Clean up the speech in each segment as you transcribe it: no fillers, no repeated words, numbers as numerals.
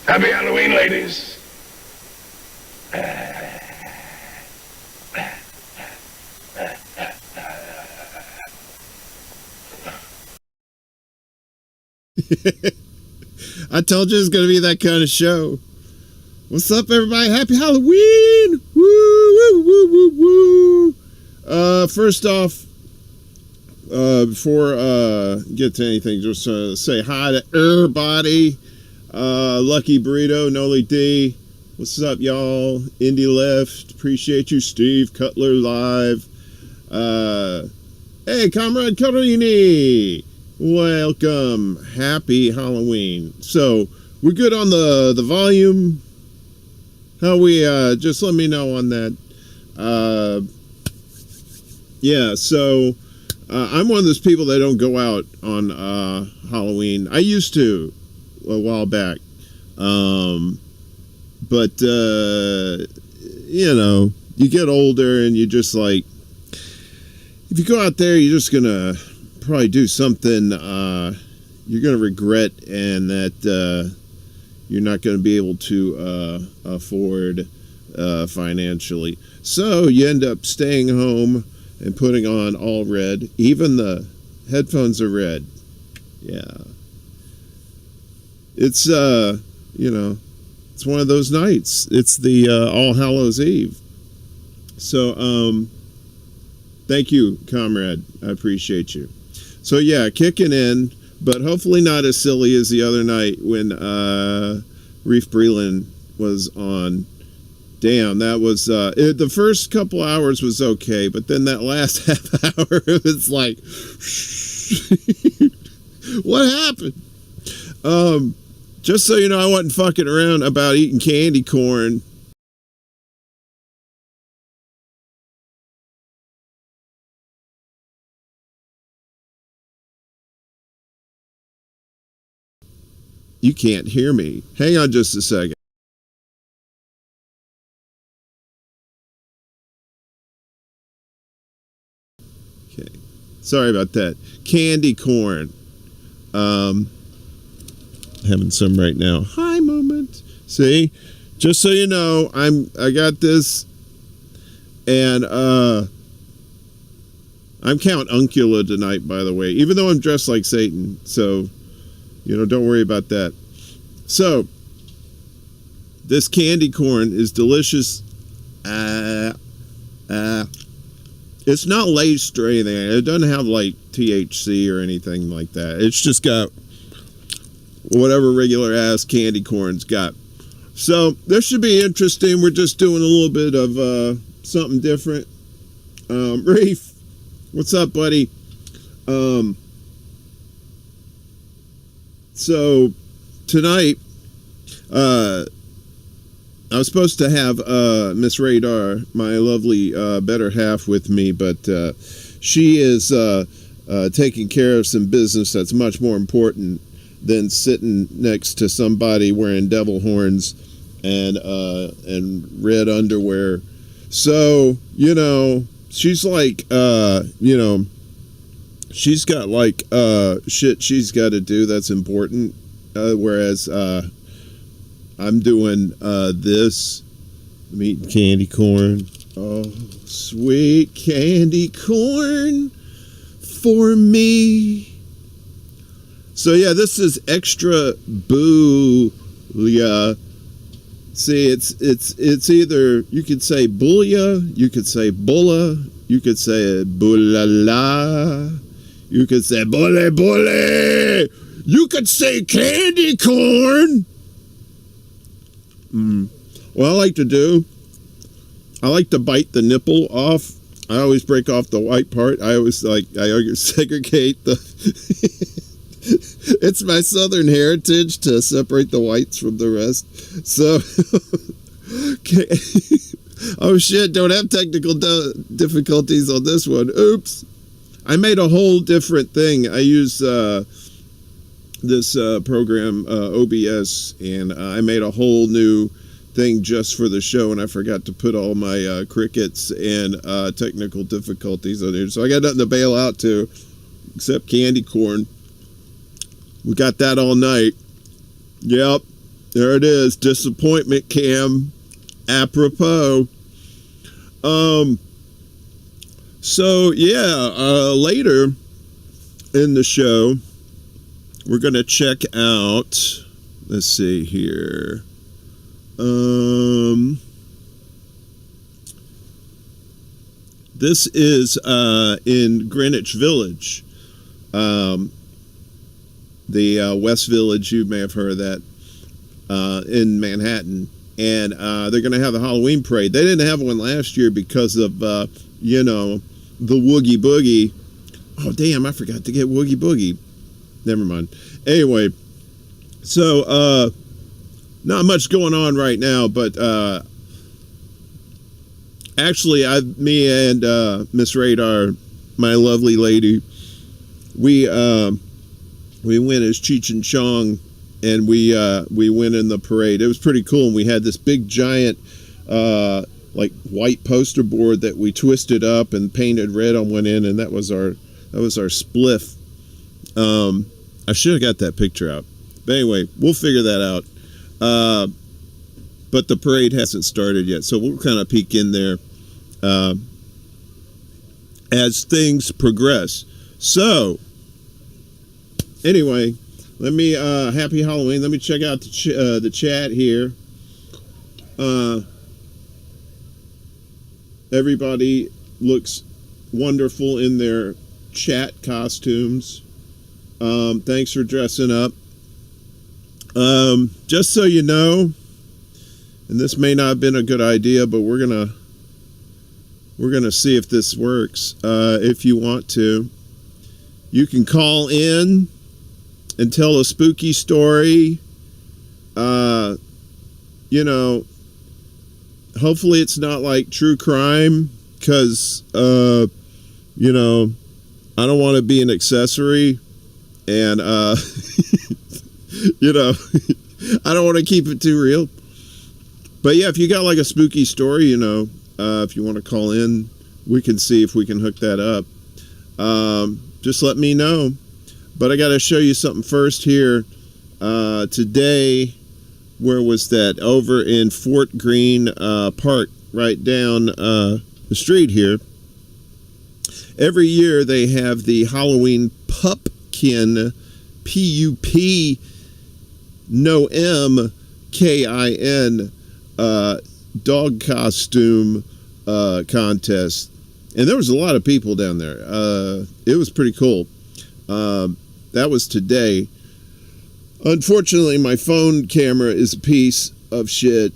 Happy Halloween, ladies. I told you it's going to be that kind of show. What's up, everybody? Happy Halloween! Woo, woo, woo, woo, woo. First off, before get to anything, just say hi to everybody. Lucky Burrito, Noli D. What's up, y'all? Indie Left. Appreciate you, Steve Cutler Live. Hey, Comrade Carini. Welcome. Happy Halloween. So, we're good on the volume. How we, just let me know on that. Yeah, so, I'm one of those people that don't go out on, Halloween. I used to a while back. But, you know, you get older and you just like, if you go out there, you're just gonna probably do something you're gonna regret, and that you're not gonna be able to afford financially. So you end up staying home and putting on all red. Even the headphones are red. Yeah. It's you know, it's one of those nights. It's the All Hallows Eve. So thank you, comrade. I appreciate you. So yeah, kicking in, but hopefully not as silly as the other night when Reef Breland was on. Damn, that was the first couple hours was okay, but then that last half hour it was like what happened? Just so you know, I wasn't fucking around about eating candy corn. You can't hear me. Hang on just a second. Okay. Sorry about that. Candy corn. Having some right now. Hi moment. See? Just so you know, I got this, and I'm Count Uncula tonight, by the way, even though I'm dressed like Satan. So, you know, don't worry about that. So, this candy corn is delicious. It's not laced or anything. It doesn't have like THC or anything like that. It's just got whatever regular ass candy corn's got. So this should be interesting. We're just doing a little bit of something different. Reef, what's up, buddy? So tonight, I was supposed to have Miss Radar, my lovely better half, with me, but she is taking care of some business that's much more important than sitting next to somebody wearing devil horns and red underwear. So, you know, she's like, you know, she's got like shit she's got to do that's important, whereas I'm doing this. I'm eating candy corn. Oh, sweet candy corn for me. So yeah, this is extra booyah. See, it's either, you could say booyah, you could say bulla, you could say bulala, you could say bully bully, you could say candy corn. What I like to do, I like to bite the nipple off. I always break off the white part. I segregate the it's my southern heritage to separate the whites from the rest. So, okay. Oh shit, don't have technical difficulties on this one. Oops. I made a whole different thing. I use this program, OBS, and I made a whole new thing just for the show, and I forgot to put all my crickets and technical difficulties on here. So I got nothing to bail out to except candy corn. We got that all night. Yep. There it is. Disappointment cam. Apropos. So yeah, later in the show, we're going to check out, let's see here. This is in Greenwich Village. The West Village, you may have heard of that, in Manhattan. And they're going to have the Halloween parade. They didn't have one last year because of, you know, the Woogie Boogie. Oh, damn, I forgot to get Woogie Boogie. Never mind. Anyway, so not much going on right now, but actually, me and Miss Radar, my lovely lady, we went as Cheech and Chong, and we went in the parade. It was pretty cool, and we had this big giant like white poster board that we twisted up and painted red on one end, and that was our spliff. I should have got that picture out, but anyway, we'll figure that out. But the parade hasn't started yet, so we'll kind of peek in there as things progress. So anyway, let me happy Halloween. Let me check out the chat here. Everybody looks wonderful in their chat costumes. Thanks for dressing up. Just so you know, and this may not have been a good idea, but we're gonna see if this works. If you want to, you can call in and tell a spooky story. You know, hopefully it's not like true crime, because you know, I don't want to be an accessory, and you know, I don't want to keep it too real. But yeah, if you got like a spooky story, you know, if you want to call in, we can see if we can hook that up. Just let me know. But I got to show you something first here. Today, where was that? Over in Fort Greene Park, right down the street here. Every year they have the Halloween Pupkin, P-U-P, no M, K-I-N, dog costume contest. And there was a lot of people down there. It was pretty cool. That was today. Unfortunately, my phone camera is a piece of shit,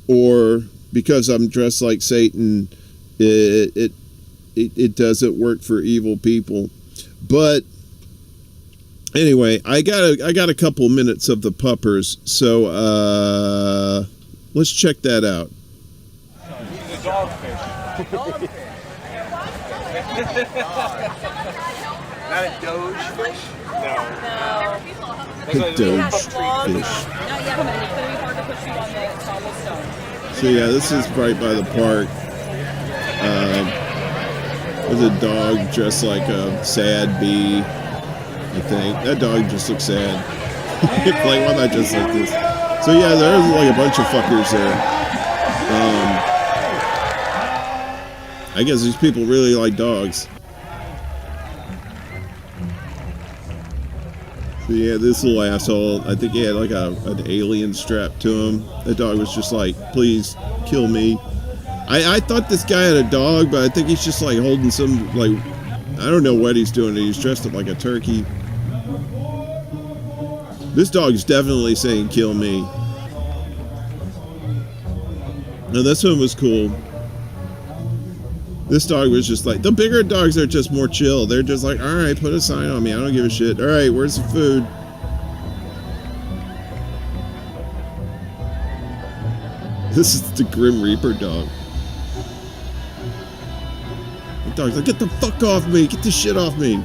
or because I'm dressed like Satan, it doesn't work for evil people. But anyway, I got a couple minutes of the puppers, so let's check that out. He's a dogfish. Not a doge fish? No. A doge fish. So yeah, this is right by the park. There's a dog dressed like a sad bee, I think. That dog just looks sad. Like, why not just like this? So yeah, there's like a bunch of fuckers there. I guess these people really like dogs. So yeah, this little asshole, I think he had like an alien strapped to him. The dog was just like, please kill me. I thought this guy had a dog, but I think he's just like holding some, like, I don't know what he's doing. He's dressed up like a turkey. This dog's definitely saying kill me. Now this one was cool. This dog was just like, the bigger dogs are just more chill. They're just like, all right, put a sign on me. I don't give a shit. All right, where's the food? This is the Grim Reaper dog. The dog's like, get the fuck off me. Get the shit off me.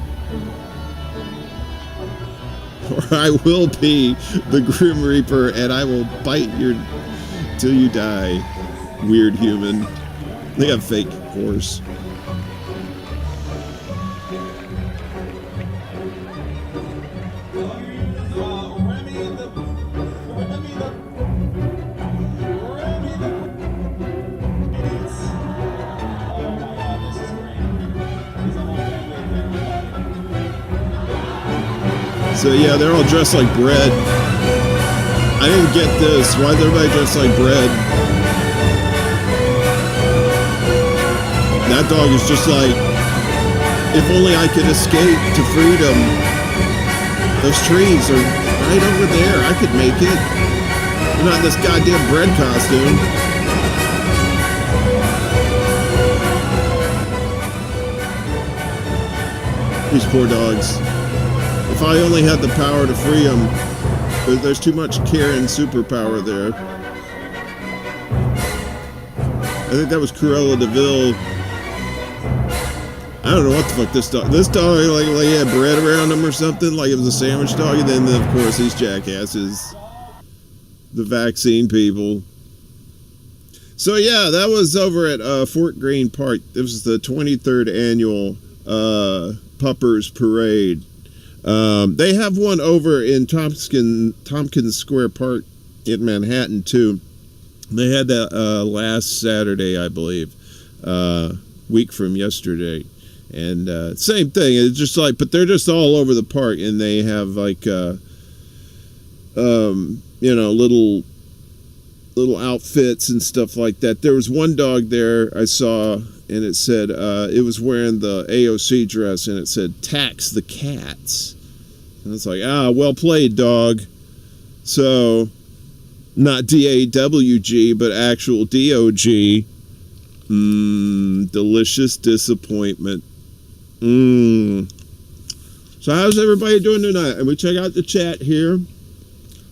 Or I will be the Grim Reaper and I will bite your till you die. Weird human. They got fake horse. So yeah, they're all dressed like bread. I didn't get this. Why is everybody dressed like bread? That dog is just like, if only I could escape to freedom. Those trees are right over there. I could make it. I'm not in this goddamn bread costume. These poor dogs. If I only had the power to free them, there's too much care and superpower there. I think that was Cruella de Vil. I don't know what the fuck this dog like he had bread around him or something, like it was a sandwich dog. And then of course these jackasses, the vaccine people. So yeah, that was over at Fort Greene Park. This was the 23rd annual Puppers Parade. They have one over in Tompkins Square Park in Manhattan too. They had that last Saturday, I believe, week from yesterday, and same thing. It's just like, but they're just all over the park, and they have like little outfits and stuff like that. There was one dog there I saw, and it said it was wearing the AOC dress, and it said "Tax the cats." And it's like, well played, dog. So, not DAWG, but actual DOG. Delicious disappointment. So how's everybody doing tonight? And we check out the chat here.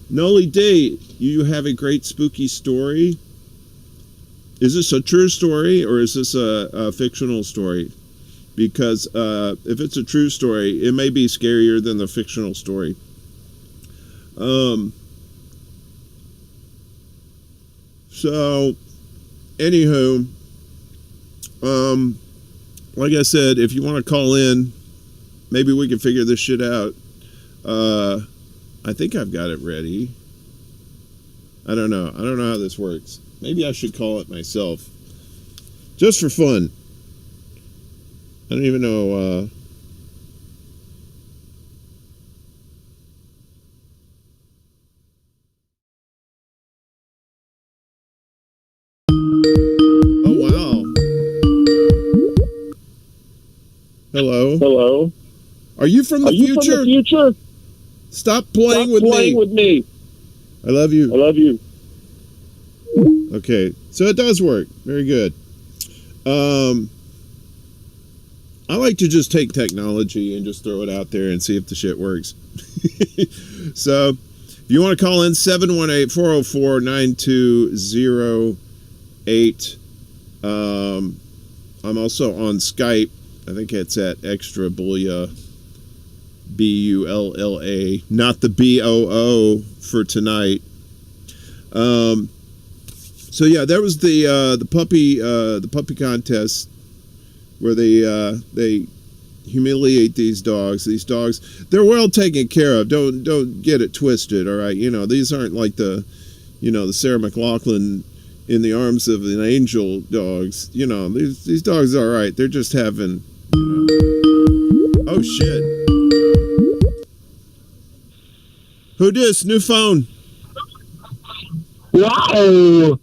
Noli D, you have a great spooky story. Is this a true story or is this a fictional story? Because if it's a true story, it may be scarier than the fictional story. So, anywho, like I said, if you want to call in, maybe we can figure this shit out. I think I've got it ready. I don't know how this works. Maybe I should call it myself, just for fun. I don't even know. Oh, wow. Hello. Hello. Are you from the future? Stop playing with me. I love you. I love you. Okay. So it does work. Very good. I like to just take technology and just throw it out there and see if the shit works. So, if you want to call in, 718-404-9208. I'm also on Skype. I think it's at Extra Bulla, BULLA, not the BOO for tonight. So yeah, there was the puppy contest, where they humiliate these dogs. These dogs, they're well taken care of. Don't get it twisted, all right? You know, these aren't like the Sarah McLachlan in the arms of an angel dogs. You know, these dogs are all right. They're just having, oh shit. Who dis? New phone. Wow.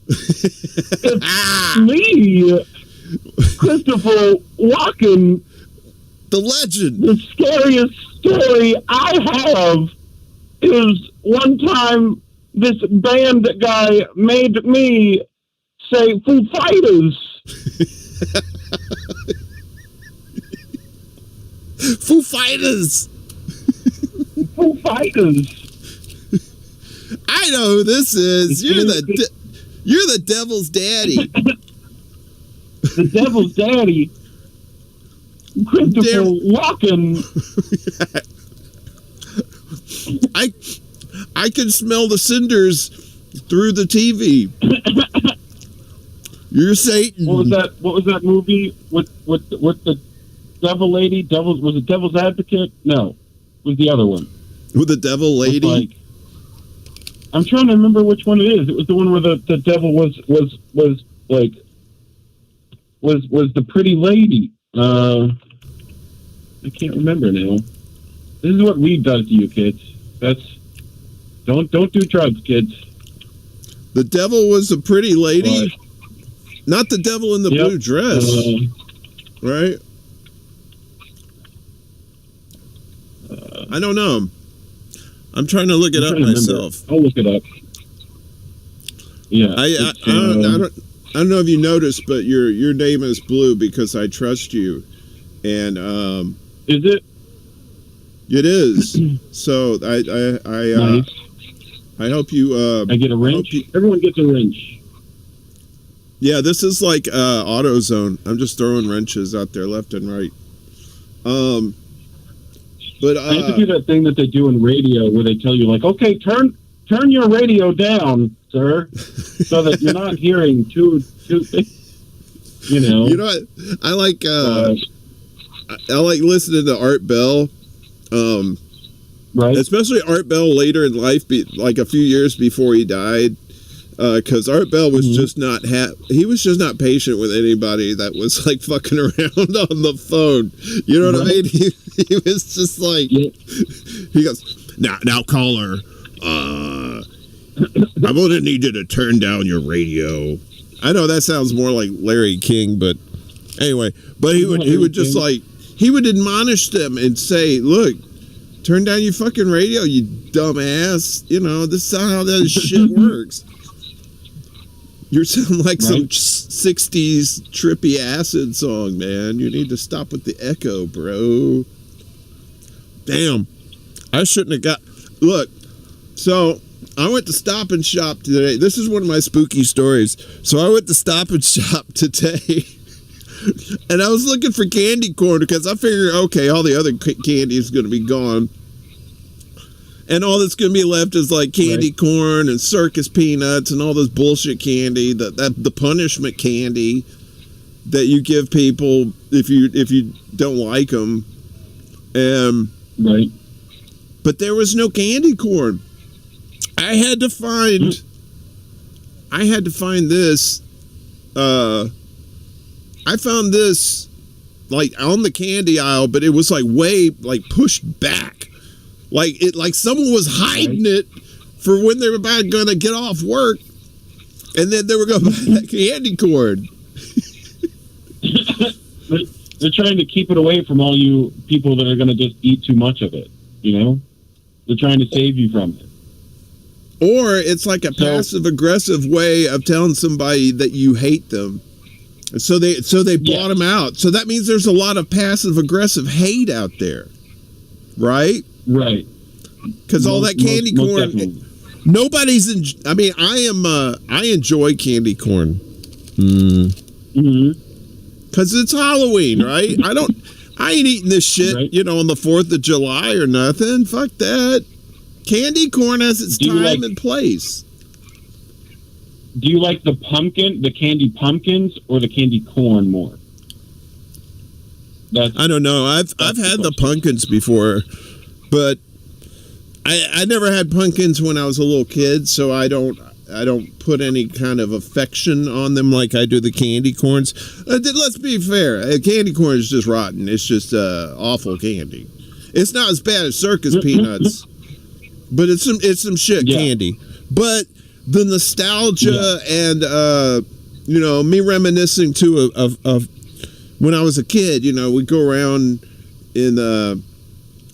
It's me. Christopher Walken, the legend. The scariest story I have is one time this band guy made me say Foo Fighters. Foo Fighters. Foo Fighters. I know who this is. You're the devil's daddy. The devil's daddy, Christopher Walken. I can smell the cinders through the TV. You're Satan. What was that movie with the devil lady? Was it Devil's Advocate? No, it was the other one. With the devil lady? I'm trying to remember which one it is. It was the one where the devil was the pretty lady. I can't remember now. This is what weed does to you, kids. Don't do drugs, kids. The devil was a pretty lady. Not the devil in the blue dress. Right? I don't know. I'm trying to look it up myself. I'll look it up. Yeah. I don't know if you noticed, but your name is blue because I trust you. And is it? It is. So Nice. I hope you I get a wrench. Everyone gets a wrench. Yeah, this is like AutoZone. I'm just throwing wrenches out there left and right. But I have to do that thing that they do in radio where they tell you, like, okay, turn your radio down, sir, so that you're not hearing too you know. You know what? I like listening to Art Bell. Right. Especially Art Bell later in life, like a few years before he died. Because Art Bell was just not he was just not patient with anybody that was like fucking around on the phone. You know what I mean? He was just like, he goes, now caller, I'm gonna need you to turn down your radio. I know that sounds more like Larry King, but anyway, but he would just like, he would admonish them and say, look, turn down your fucking radio, you dumbass. You know, this is how that shit works. You sound like some 60s trippy acid song, man. You need to stop with the echo, bro. Damn. I shouldn't have got... Look, so I went to Stop and Shop today. This is one of my spooky stories. So I went to Stop and Shop today. And I was looking for candy corn because I figured, okay, all the other candy is going to be gone. And all that's going to be left is like candy corn and circus peanuts and all this bullshit candy, the punishment candy that you give people if you don't like them. Right. But there was no candy corn. I had to find this. I found this like on the candy aisle, but it was like way like pushed back. Like someone was hiding it for when they were about gonna get off work, and then they were gonna buy that candy corn. They're trying to keep it away from all you people that are gonna just eat too much of it. You know, they're trying to save you from it. Or it's like a passive aggressive way of telling somebody that you hate them. So they bought them out. So that means there's a lot of passive aggressive hate out there, right? Right. Because all that candy corn, nobody's. I mean, I enjoy candy corn. Because it's Halloween, right? I ain't eating this shit, you know, on the 4th of July or nothing. Fuck that. Candy corn has its time and place. Do you like the candy pumpkins, or the candy corn more? I don't know. I've had the pumpkins before, but I never had pumpkins when I was a little kid, so I don't put any kind of affection on them like I do the candy corns. Let's be fair. Candy corn is just rotten. It's just awful candy. It's not as bad as circus peanuts, but it's some shit candy. But the nostalgia and you know, me reminiscing too of when I was a kid. You know, we go around in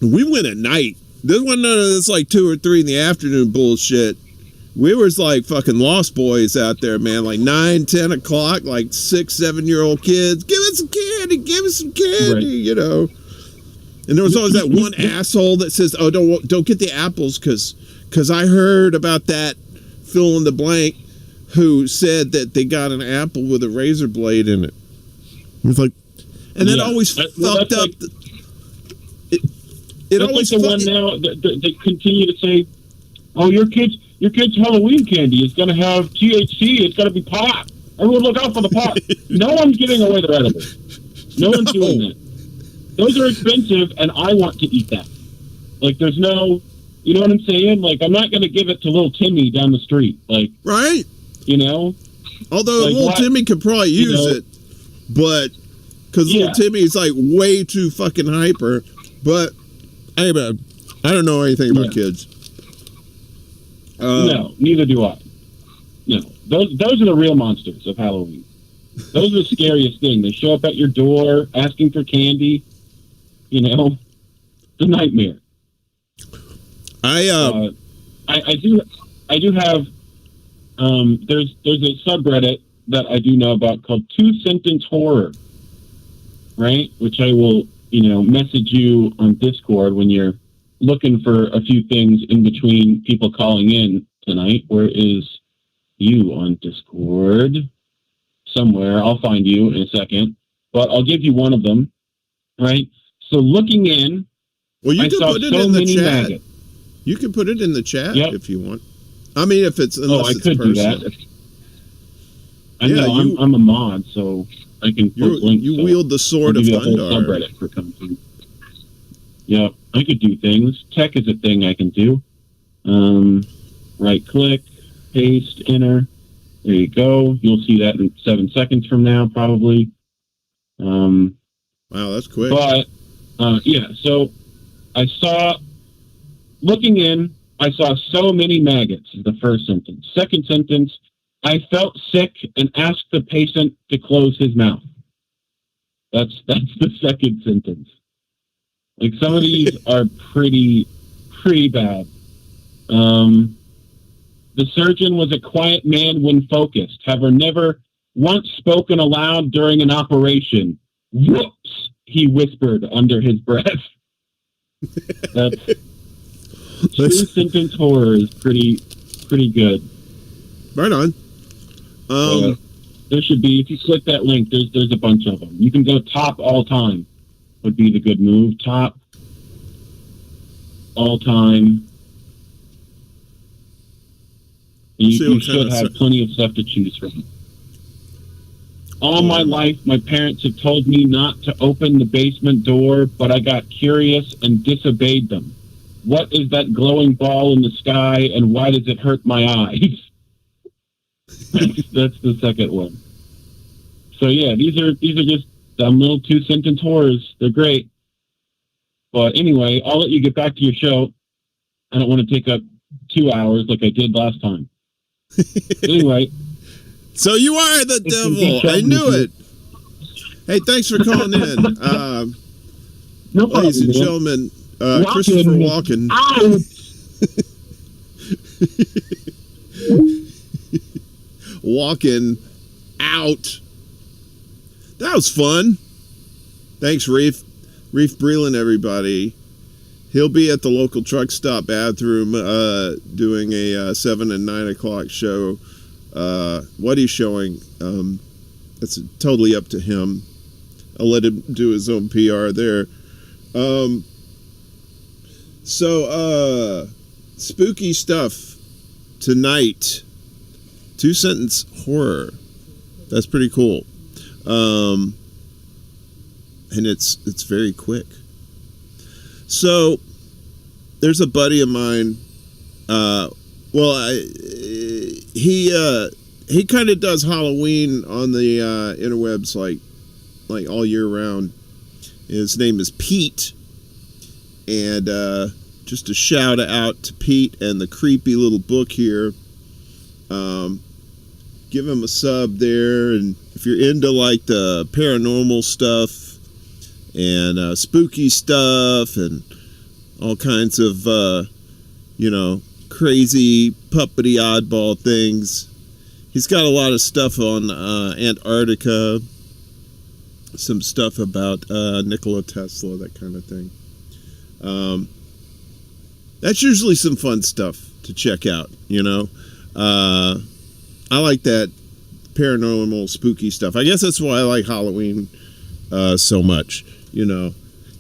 we went at night. There wasn't none of this like 2 or 3 in the afternoon bullshit. We was like fucking lost boys out there, man. Like 9, 10 o'clock, like 6, 7-year-old kids. Give us some candy. Give us some candy. You know. And there was always that one asshole that says, "Oh, don't get the apples because I heard about that fill in the blank who said that they got an apple with a razor blade in it." It was like, and that always fucked up. It always like the one now that they continue to say, "Oh, your kid's Halloween candy is going to have THC. It's going to be pot. Everyone look out for the pot." No one's giving away their edibles. No one's doing that. Those are expensive, and I want to eat that. Like, there's no, you know what I'm saying? Like, I'm not going to give it to little Timmy down the street. Like, right? You know? Although like, little Timmy could probably use it, but because little Timmy's like way too fucking hyper. But I don't know anything about kids. No, neither do I. No, those are the real monsters of Halloween. Those are the scariest thing. They show up at your door asking for candy. You know, it's a nightmare. I do have. There's a subreddit that I do know about called 2-Sentence Horror, right? Which I will, message you on Discord when you're looking for a few things in between people calling in tonight. Where is you on Discord? Somewhere. I'll find you in a second. But I'll give you one of them, right? So looking in, well, you I can saw put it so in the many chat. maggots. You can put it in the chat if you want. I mean, if it's unless I it's could personal. do that. I know I'm a mod, so I can post links. You wield the sword of thunder. Subreddit for coming. Yeah, I could do things. Tech is a thing I can do. Right click, paste, enter. There you go. You'll see that in 7 seconds from now, probably. Wow, that's quick. But so looking in, I saw so many maggots is the first sentence. Second sentence, I felt sick and asked the patient to close his mouth. That's the second sentence. Like, some of these are pretty bad. The surgeon was a quiet man when focused, having never once spoken aloud during an operation. Whoops, he whispered under his breath. That's 2-Sentence Horror is pretty good. Right on. There should be, if you click that link, there's a bunch of them. You can go top all time would be the good move. Top all time. You should have plenty of stuff to choose from. All my life, my parents have told me not to open the basement door, but I got curious and disobeyed them. What is that glowing ball in the sky, and why does it hurt my eyes? That's the second one. So yeah, these are just dumb little 2-Sentence horrors. They're great. But anyway, I'll let you get back to your show. I don't want to take up 2 hours like I did last time. Anyway. So you are the devil. I knew it. Hey, thanks for calling in. No problem, ladies and gentlemen, Christopher Walken. Walking out. That was fun. Thanks, Reef. Reef Breland, everybody. He'll be at the local truck stop bathroom doing a 7 and 9 o'clock show. What he's showing, that's totally up to him. I'll let him do his own PR there. So, spooky stuff tonight. 2-Sentence Horror. That's pretty cool. And it's very quick. So, there's a buddy of mine. He kind of does Halloween on the interwebs like all year round. His name is Pete, and just a shout out to Pete and the creepy little book here. Give him a sub there, and if you're into like the paranormal stuff and spooky stuff and all kinds of crazy puppety oddball things, he's got a lot of stuff on Antarctica, some stuff about Nikola Tesla, that kind of thing. That's usually some fun stuff to check out, I like that paranormal, spooky stuff. I guess that's why I like Halloween so much, Because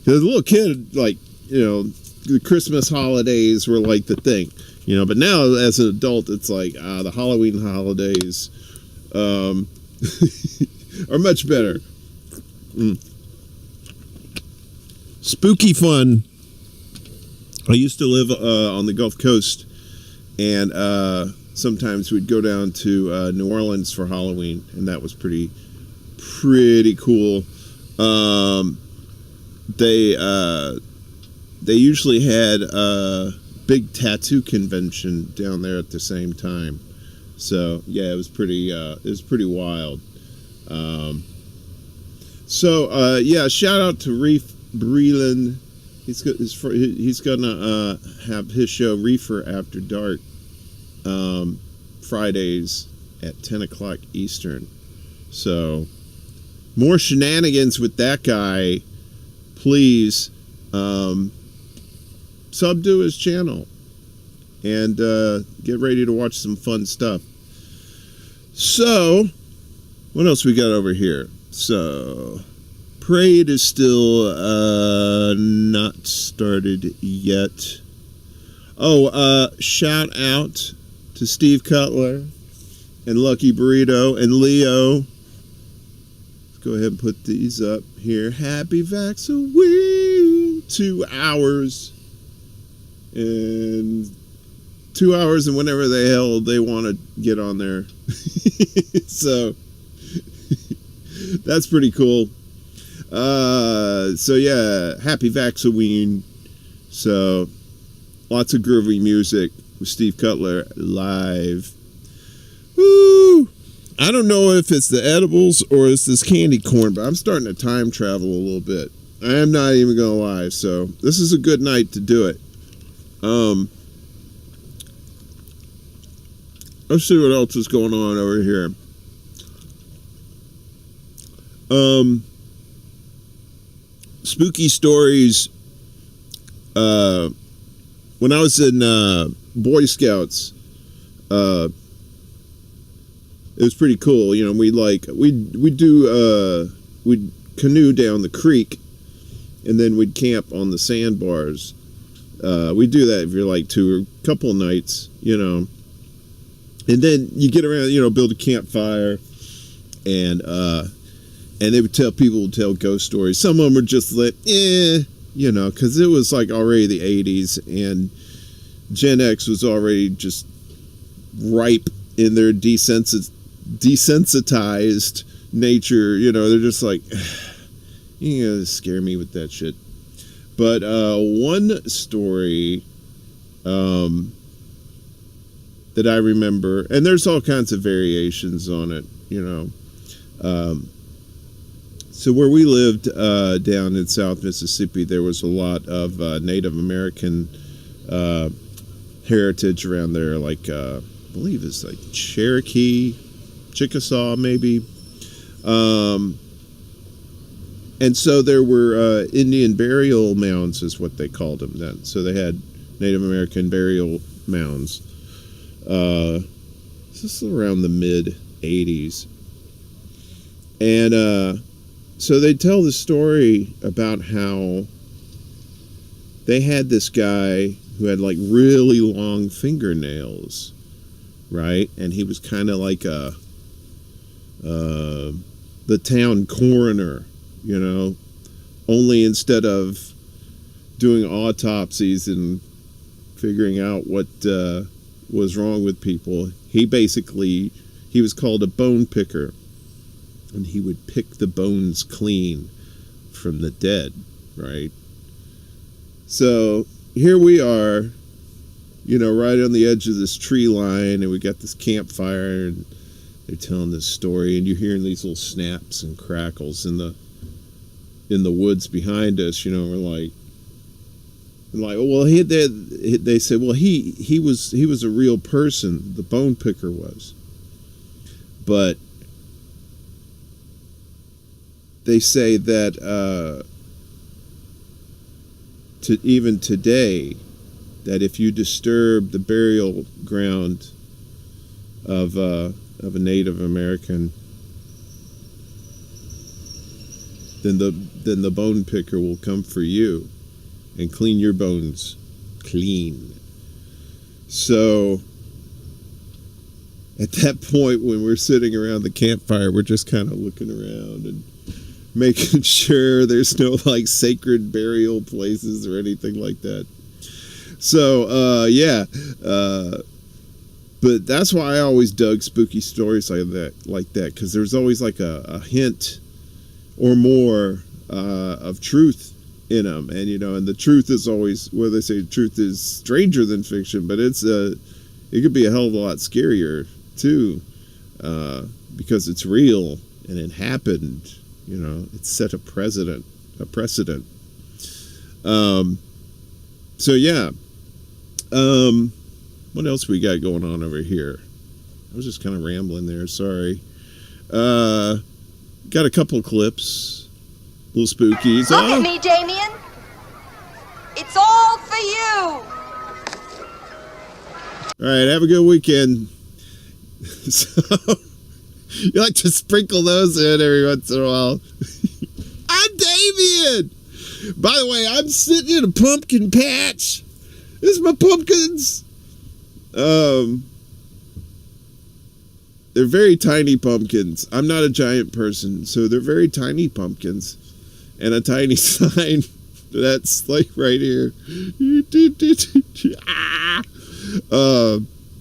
as a little kid, the Christmas holidays were like the thing, But now, as an adult, it's like the Halloween holidays are much better. Spooky fun. I used to live on the Gulf Coast, and sometimes we'd go down to New Orleans for Halloween, and that was pretty they usually had a big tattoo convention down there at the same time. So yeah, it was pretty wild. Yeah, shout out to Reef Breland. He's gonna have his show Reefer After Dark Fridays at 10 o'clock Eastern. So more shenanigans with that guy. Please sub to his channel and get ready to watch some fun stuff. So what else we got over here? So Parade is still not started yet. Shout out to Steve Cutler and Lucky Burrito and Leo. Let's go ahead and put these up here. Happy Vaxxaween! 2 hours. And 2 hours and whenever the hell they want to get on there. So that's pretty cool. So yeah, happy Vaxxaween. So lots of groovy music with Steve Cutler live. Woo! I don't know if it's the edibles or it's this candy corn, but I'm starting to time travel a little bit. I am not even gonna lie. So this is a good night to do it. Let's see what else is going on over here. Spooky stories. When I was in Boy Scouts, it was pretty cool. You know, we'd canoe down the creek, and then we'd camp on the sandbars. We do that if you're like a couple nights, you know. And then you get around, you know, build a campfire, and they would tell ghost stories. Some of them were just like, you know, because it was like already the 80s, and Gen X was already just ripe in their desensitized nature. You know, they're just like, you know, scare me with that shit. But one story that I remember, and there's all kinds of variations on it, you know. So where we lived down in South Mississippi, there was a lot of Native American heritage around there, like I believe it's like Cherokee, Chickasaw maybe. And so there were Indian burial mounds is what they called them then. So they had Native American burial mounds. This is around the mid 80s. And so they tell the story about how they had this guy who had like really long fingernails, right? And he was kind of like the town coroner, you know, only instead of doing autopsies and figuring out what was wrong with people, he was called a bone picker. And he would pick the bones clean from the dead, right? So here we are, you know, right on the edge of this tree line, and we got this campfire, and they're telling this story, and you're hearing these little snaps and crackles in the woods behind us. You know, we're like, well, they said, well, he was a real person, the bone picker was, but they say that even today, that if you disturb the burial ground of a Native American, then the bone picker will come for you and clean your bones clean. So at that point, when we're sitting around the campfire, we're just kind of looking around and making sure there's no like sacred burial places or anything like that. So but that's why I always dug spooky stories like that, because there's always like a hint or more of truth in them, and and the truth is always, well, they say truth is stranger than fiction, but it could be a hell of a lot scarier too, because it's real and it happened. It set a precedent. So yeah. What else we got going on over here? I was just kind of rambling there. Sorry. Got a couple clips. Little spookies. Look at me, Damien. It's all for you. All right. Have a good weekend. So you like to sprinkle those in every once in a while. I'm Damien. By the way, I'm sitting in a pumpkin patch. This is my pumpkins. They're very tiny pumpkins. I'm not a giant person, so they're very tiny pumpkins. And a tiny sign that's like right here.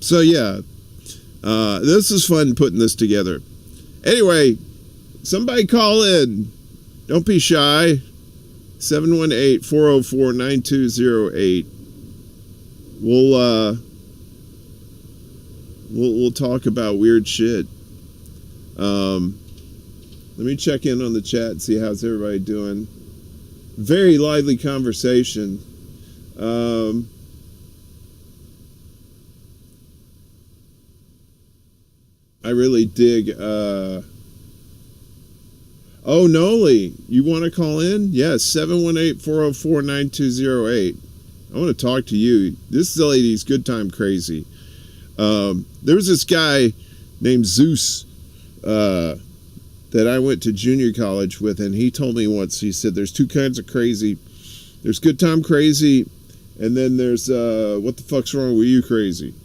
So yeah, this is fun putting this together. Anyway, somebody call in. Don't be shy. 718-404-9208. We'll talk about weird shit. Let me check in on the chat and see how's everybody doing. Very lively conversation. I really dig. Oh, Noli, you want to call in? Yes, 718-404-9208. I want to talk to you. This lady's good time crazy. There was this guy named Zeus that I went to junior college with, and he told me once, he said, there's two kinds of crazy. There's good time crazy, and then there's what the fuck's wrong with you crazy.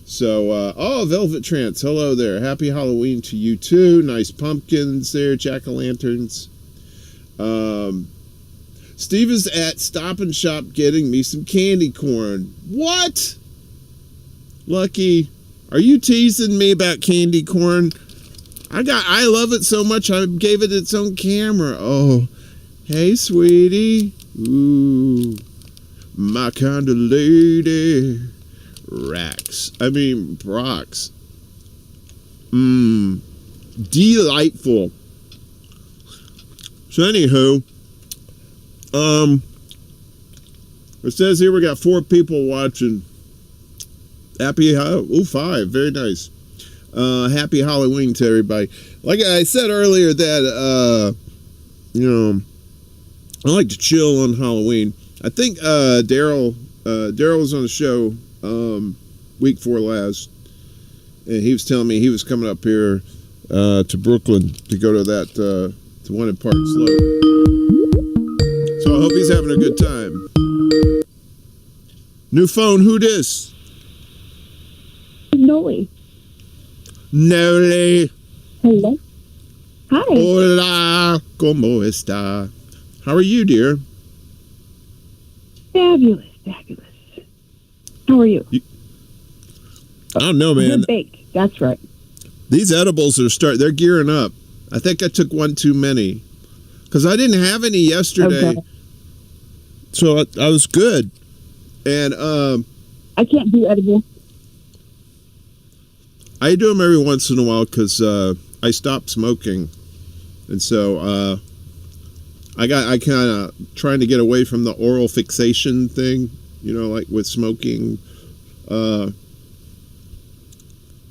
So, Velvet Trance, hello there. Happy Halloween to you too. Nice pumpkins there, jack-o'-lanterns. Steve is at Stop and Shop getting me some candy corn. What? Lucky, are you teasing me about candy corn? I love it so much I gave it its own camera. Oh, hey sweetie. Ooh, my kind of lady. Brox. Delightful. So anywho, it says here we got 4 people watching. Five, very nice. Happy Halloween to everybody. Like I said earlier that, I like to chill on Halloween. I think Daryl was on the show week 4 last, and he was telling me he was coming up here to Brooklyn to go to that to one in Park Slope. So I hope he's having a good time. New phone, who dis? Noli. Noli. Hello. Hi. Hola. ¿Cómo está? How are you, dear? Fabulous. How are you? I don't know, man. Good bake. That's right. These edibles they're gearing up. I think I took one too many because I didn't have any yesterday. Okay. So I was good. And I can't do edible. I do them every once in a while because I stopped smoking, and so I kind of trying to get away from the oral fixation thing, like with smoking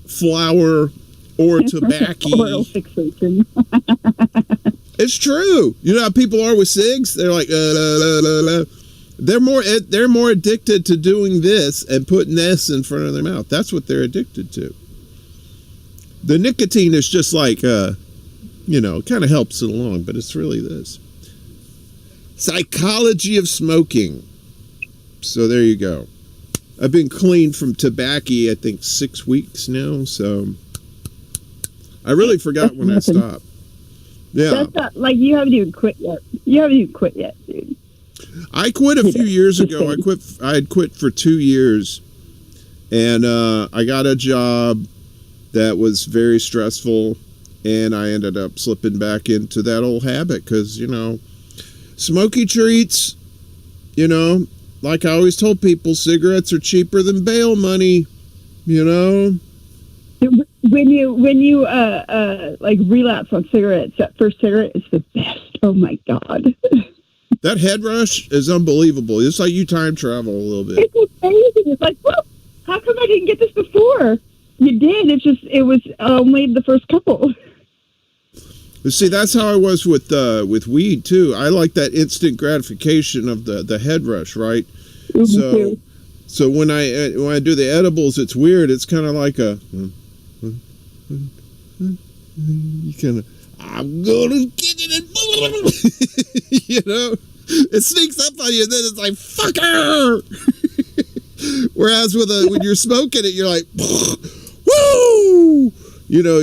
flower or tobacco. Oral fixation. It's true. You know how people are with cigs? They're like, They're more addicted to doing this and putting this in front of their mouth. That's what they're addicted to. The nicotine is just like, kind of helps it along, but it's really this. Psychology of smoking. So there you go. I've been clean from tobacco, I think, 6 weeks now, so I really forgot when I stopped. Yeah. That's not, like, you haven't even quit yet. Dude. I quit a few years ago. I had quit for 2 years, and I got a job that was very stressful, and I ended up slipping back into that old habit because, smoky treats you know, like I always told people, cigarettes are cheaper than bail money, you know. When you like relapse on cigarettes, that first cigarette is the best. Oh my God. That head rush is unbelievable. It's like you time travel a little bit. It's amazing. It's like, well, how come I didn't get this before? You did. It was only the first couple. See, that's how I was with weed too. I like that instant gratification of the head rush, right? So when I do the edibles, it's weird. It's kind of like a you kind of, I'm gonna get it, and you know, it sneaks up on you, and then it's like fucker. Whereas when you're smoking it, you're like, woo. You know,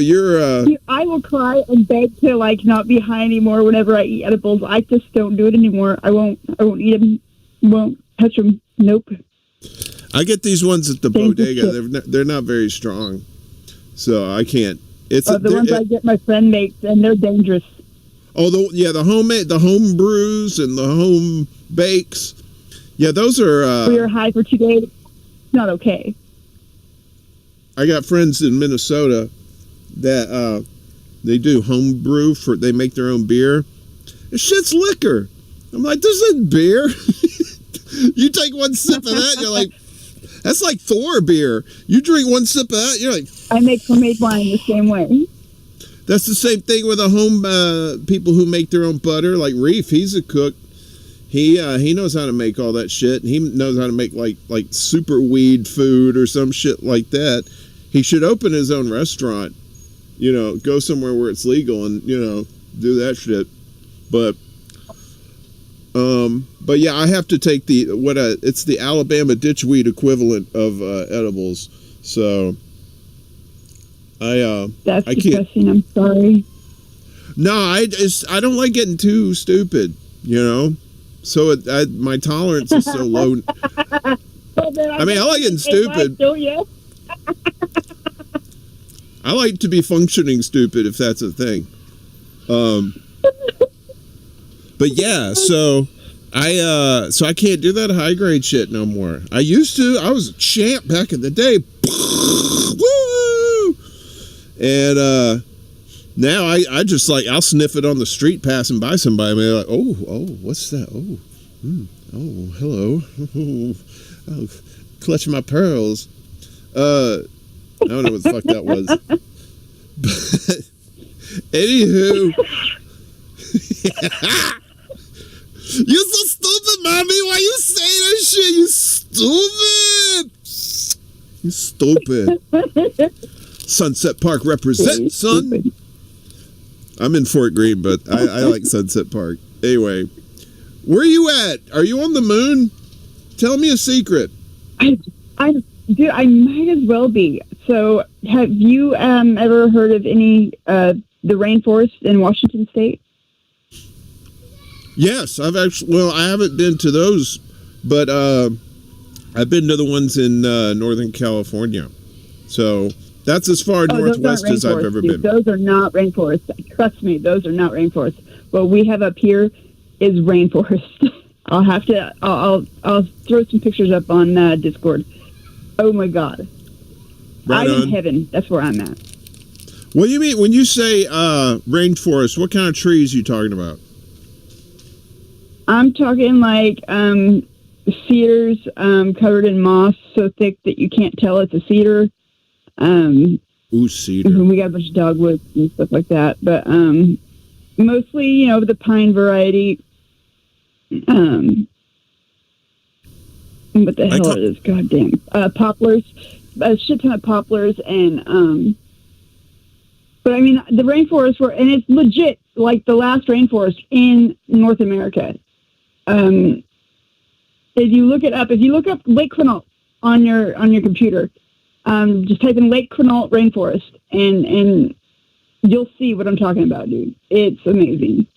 I will cry and beg to like not be high anymore whenever I eat edibles. I just don't do it anymore. I won't eat them. Won't touch them. Nope. I get these ones at the bodega. They're not very strong, so I can't. It's the ones I get my friend makes, and they're dangerous. Oh, the homemade, the home brews and the home bakes. Yeah, those are. We are high for 2 days. It's not okay. I got friends in Minnesota that they do home brew they make their own beer. This shit's liquor. I'm like, this isn't beer. You take one sip of that, you're like, that's like Thor beer. You drink one sip of that, you're like, I make homemade wine the same way. That's the same thing with the home people who make their own butter, like Reef. He's a cook. He knows how to make all that shit. He knows how to make like super weed food or some shit like that. He should open his own restaurant. You know, go somewhere where it's legal and, you know, do that shit. But yeah, I have to take it's the Alabama ditchweed equivalent of edibles. So that's I disgusting. I'm sorry. No, I don't like getting too stupid, you know. So my tolerance is so low. I mean, I like getting stupid. I like to be functioning stupid, if that's a thing. But yeah, so I can't do that high grade shit no more. I used to. I was a champ back in the day. Woo! And now I just like, I'll sniff it on the street passing by somebody. And be like, oh, what's that? Oh, hello. Oh, clutch my pearls. I don't know what the fuck that was. But anywho, you're so stupid, mommy. Why you say that shit? You stupid. Sunset Park represent, son. I'm in Fort Greene, but I like Sunset Park. Anyway, where are you at? Are you on the moon? Tell me a secret. Dude, I might as well be. So, have you ever heard of any the rainforest in Washington State? Yes, I haven't been to those, but I've been to the ones in Northern California. So that's as far northwest as I've ever been. Those are not rainforests. Trust me, those are not rainforests. What we have up here is rainforest. I'll throw some pictures up on Discord. Oh my God. Right I'm on. in heaven. That's where I'm at. What do you mean when you say rainforest? What kind of trees are you talking about? I'm talking like cedars covered in moss so thick that you can't tell it's a cedar. Ooh, cedar. We got a bunch of dogwoods and stuff like that. But mostly, you know, the pine variety. What the hell it is? Goddamn. Poplars. A shit ton of poplars and but I mean the rainforests and it's legit like the last rainforest in North America. If you look up Lake Quinault on your computer, just type in Lake Quinault rainforest and you'll see what I'm talking about, dude. It's amazing.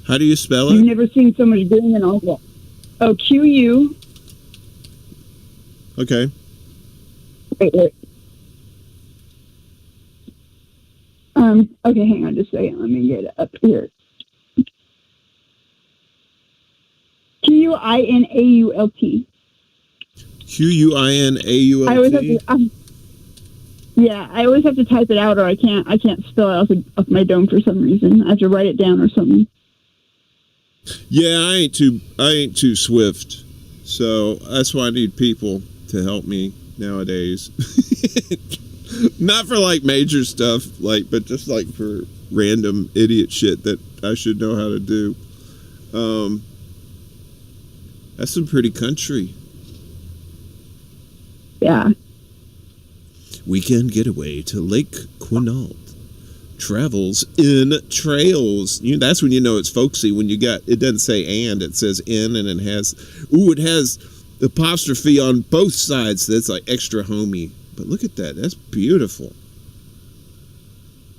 How do you spell it? You've never seen so much green in all that. Oh, QU. Okay. Wait. Okay, hang on just a second. Let me get it up here. Quinault. Quinault. I always have to. Yeah, I always have to type it out, or I can't spell it off my dome for some reason. I have to write it down or something. Yeah, I ain't too swift, so that's why I need people to help me nowadays. Not for like major stuff, but just like for random idiot shit that I should know how to do. That's some pretty country. Yeah. Weekend getaway to Lake Quinault. Travels in trails. That's when you know it's folksy, when it doesn't say and, it says in, and it has apostrophe on both sides. That's like extra homey. But look at that. That's beautiful.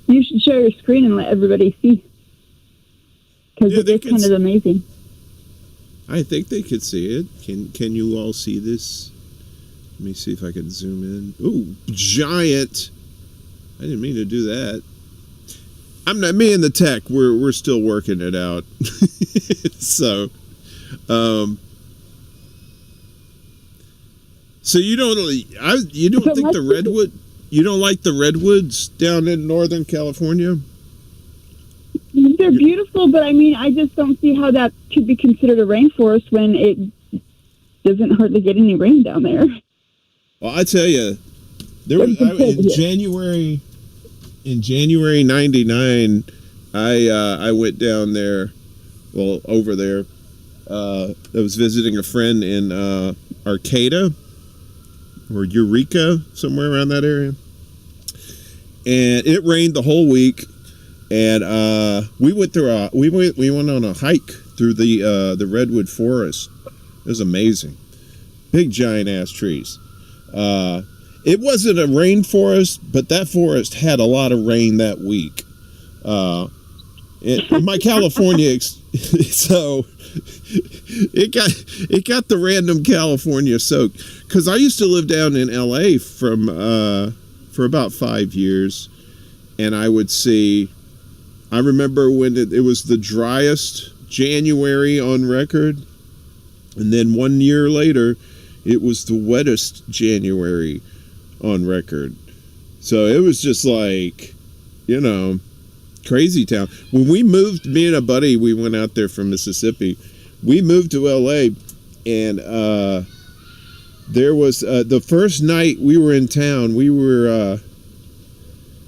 You should share your screen and let everybody see. Because it is kind of amazing. I think they could see it. Can you all see this? Let me see if I can zoom in. Ooh, giant. I didn't mean to do that. I'm not, me and the tech, we're still working it out. So you don't think the redwood, you don't like the redwoods down in Northern California? They're beautiful, but I mean, I just don't see how that could be considered a rainforest when it doesn't hardly get any rain down there. Well, I tell you, in January '99, I went down there, over there. I was visiting a friend in Arcata or Eureka, somewhere around that area, and it rained the whole week. And we went on a hike through the redwood forest. It was amazing, big giant ass trees. It wasn't a rainforest, but that forest had a lot of rain that week. In my California, so it got the random California soak. Because I used to live down in LA for about 5 years, and I would see. I remember when it was the driest January on record, and then 1 year later, it was the wettest January on record. So it was just like, crazy town. When we moved, me and a buddy, we went out there from Mississippi. We moved to LA, and there was the first night we were in town. We were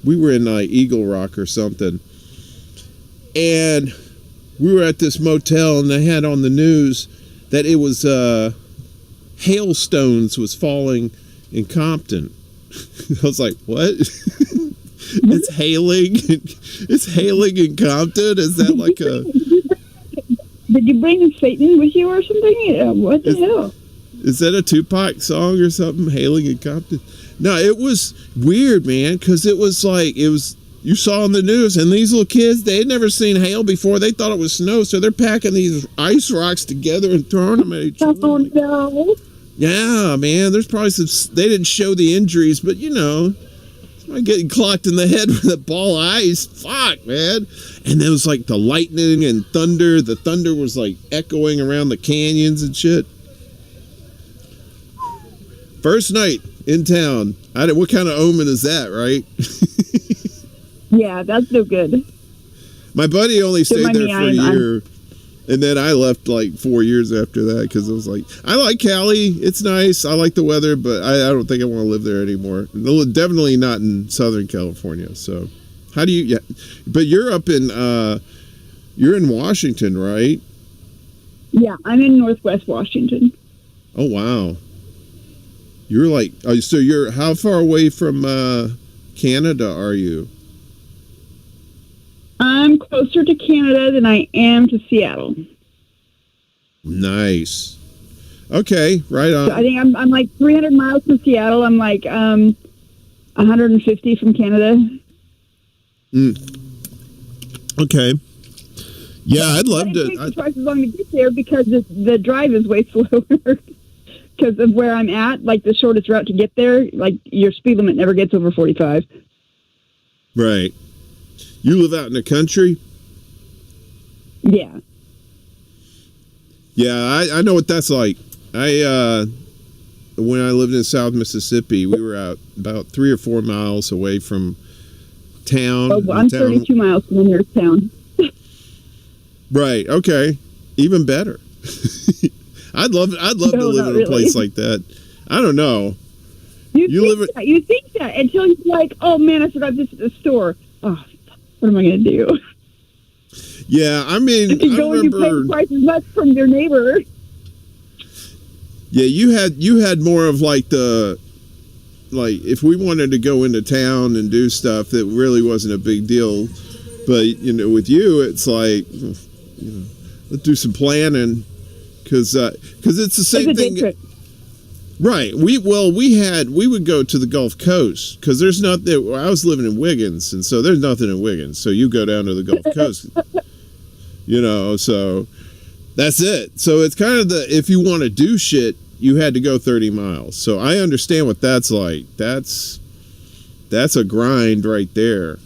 in Eagle Rock or something, and we were at this motel, and they had on the news that it was hailstones was falling in Compton. I was like, what? It's hailing in Compton? Is that like a... Did you bring Satan with you or something? Yeah, what the hell? Is that a Tupac song or something? Hailing in Compton? No, it was weird, man, because it was like, you saw on the news, and these little kids, they had never seen hail before. They thought it was snow, so they're packing these ice rocks together and throwing them at each other. Oh, no. Yeah, man, there's probably some, they didn't show the injuries, but somebody getting clocked in the head with a ball of ice. Fuck, man. And there was like the lightning and thunder. The thunder was like echoing around the canyons and shit. First night in town. What kind of omen is that, right? Yeah, that's no good. My buddy only stayed there for a year, and then I left like 4 years after that because I was like, I like Cali, it's nice, I like the weather, but I don't think I want to live there anymore. Definitely not in Southern California. So, how do you? Yeah, but you're up in you're in Washington, right? Yeah, I'm in Northwest Washington. Oh wow, you're like, so you're how far away from Canada are you? I'm closer to Canada than I am to Seattle. Nice. Okay, right on. So I think I'm like 300 miles from Seattle. I'm like 150 from Canada. Okay. Yeah, I'd love to. It takes twice as long to get there because the drive is way slower. Because of where I'm at, like the shortest route to get there, like your speed limit never gets over 45. Right. You live out in the country? Yeah. Yeah, I know what that's like. When I lived in South Mississippi, we were out about 3 or 4 miles away from town. Oh, I'm 32 miles from the nearest town. Right. Okay. Even better. I'd love to live in a place like that. I don't know. You think that until you're like, oh man, I forgot this at the store. Oh, what am I going to do? Yeah, I mean, you go and you pay twice as much from your neighbor. Yeah, you had more of like if we wanted to go into town and do stuff that really wasn't a big deal, but with you it's like, let's do some planning because it's the same thing. Right. We would go to the Gulf Coast because there's nothing. I was living in Wiggins, and so there's nothing in Wiggins. So you go down to the Gulf Coast, so that's it. So it's kind of if you want to do shit, you had to go 30 miles. So I understand what that's like. That's a grind right there,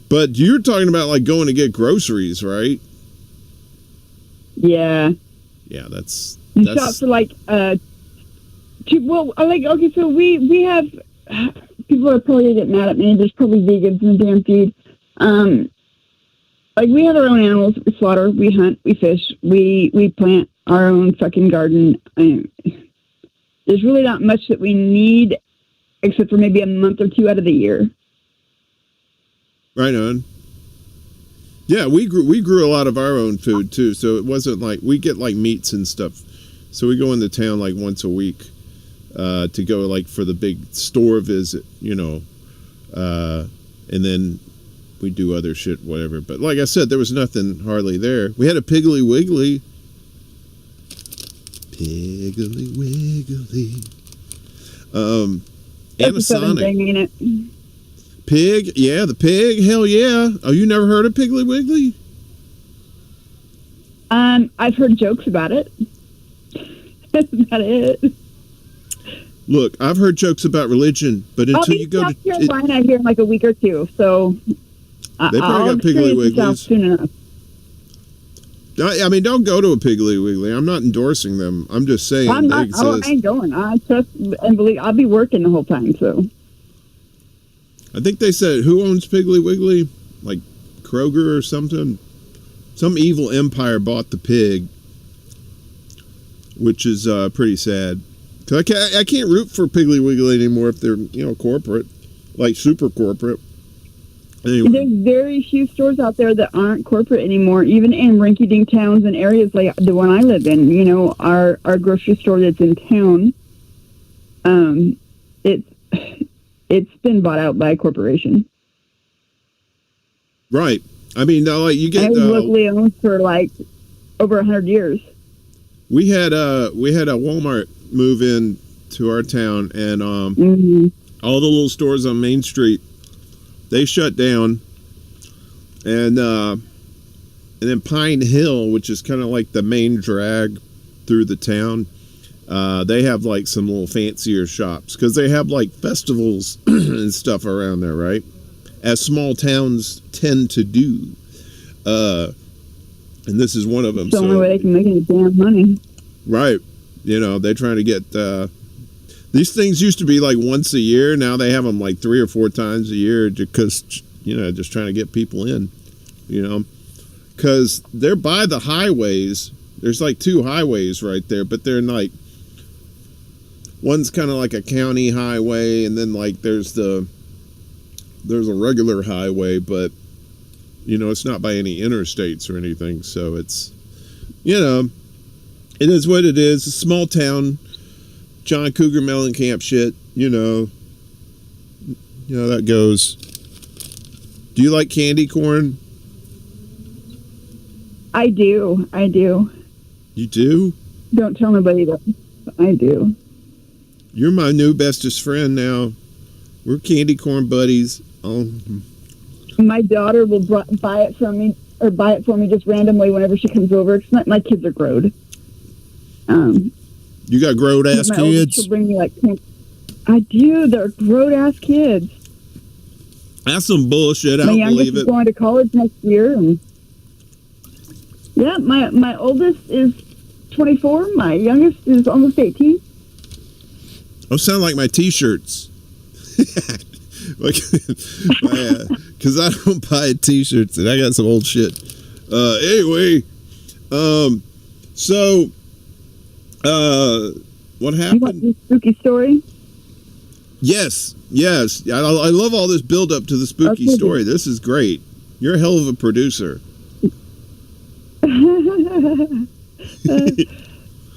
But you're talking about like going to get groceries, right? Yeah. Yeah, that's shop for like okay, so we have people are probably gonna get mad at me. There's probably vegans in the damn feed. Like we have our own animals. We slaughter, we hunt, we fish, we plant our own fucking garden. There's really not much that we need except for maybe a month or two out of the year. Right on. Yeah, we grew a lot of our own food too, so it wasn't like we get like meats and stuff. So we go into town like once a week to go like for the big store visit, and then we do other shit, whatever. But like I said, there was nothing hardly there. We had a Piggly Wiggly. Piggly Wiggly. And a Sonic. Thing, ain't it? Pig, yeah, the pig, hell yeah. Oh, you never heard of Piggly Wiggly? I've heard jokes about it. That's about it. Look, I've heard jokes about religion, but until you go to South Carolina here in like a week or two, so they probably got Piggly Wigglies soon enough. I mean, don't go to a Piggly Wiggly. I'm not endorsing them. I'm just saying they exist. I ain't going. I trust and believe. I'll be working the whole time, so. I think they said, who owns Piggly Wiggly? Like Kroger or something? Some evil empire bought the pig, which is pretty sad. Cause I can't root for Piggly Wiggly anymore if they're corporate, like super corporate. Anyway. There's very few stores out there that aren't corporate anymore, even in rinky-dink towns and areas like the one I live in. Our grocery store that's in town, it's been bought out by a corporation. Right. I mean, like you get locally owned for like over 100 years. We had a Walmart move in to our town, and all the little stores on Main Street, they shut down, and then Pine Hill, which is kind of like the main drag through the town. They have like some little fancier shops because they have like festivals and stuff around there, right? As small towns tend to do. And this is one of them. It's the only way they can make any damn money. Right. They're trying to get... these things used to be like once a year. Now they have them like 3 or 4 times a year because, just trying to get people in, Because they're by the highways. There's like 2 highways right there, but they're like... One's kind of like a county highway, and then like there's a regular highway, but it's not by any interstates or anything. So it's, it is what it is. A small town, John Cougar Mellencamp shit. That goes. Do you like candy corn? I do. You do? Don't tell nobody that. I do. You're my new bestest friend now. We're candy corn buddies. Oh. My daughter will buy it for me just randomly whenever she comes over. My kids are growed. You got growed ass kids? She'll bring me like. I do. They're growed ass kids. That's some bullshit. I don't believe it. My youngest is going to college next year, and Yeah, my oldest is 24. My youngest is almost 18. Those sound like my T-shirts. Because I don't buy T-shirts and I got some old shit. Anyway, so what You want happened? the spooky story? Yes. I love all this build up to the spooky Okay. story. This is great. You're a hell of a producer.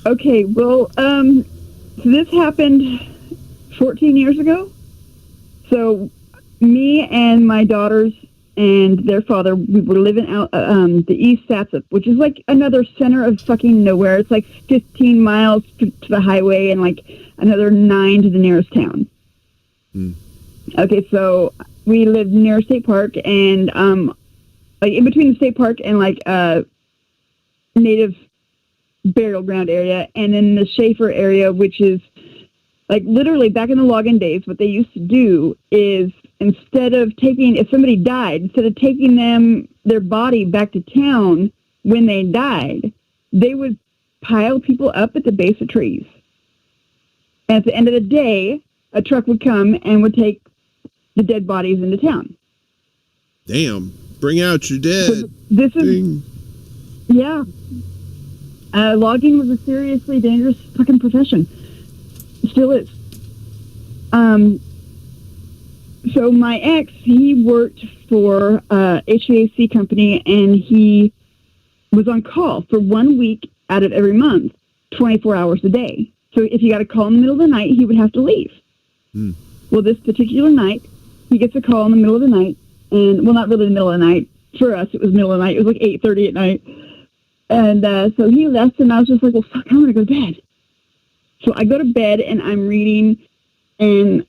Okay, well, so this happened 14 years ago. So me and my daughters and their father, we were living out the East Satsop, which is like another center of fucking nowhere. It's like 15 miles to the highway and like another 9 to the nearest town. Okay, so we lived near State Park and like in between the State Park and like native burial ground area, and then the Schaefer area, which is like literally back in the login days, what they used to do is instead of if somebody died, instead of taking their body back to town when they died, they would pile people up at the base of trees. And at the end of the day, a truck would come and would take the dead bodies into town. Damn. Bring out your dead. So this is, Ding. yeah. Logging was a seriously dangerous fucking profession. Still is. So my ex, he worked for a HVAC company, and he was on call for 1 week out of every month, 24 hours a day. So if he got a call in the middle of the night, he would have to leave. Well, this particular night, he gets a call in the middle of the night, and, well, not really the middle of the night. For us, it was middle of the night. It was like 8:30 at night. And so he left, and I was just like, well, fuck, I'm going to go to bed. So I go to bed, and I'm reading, and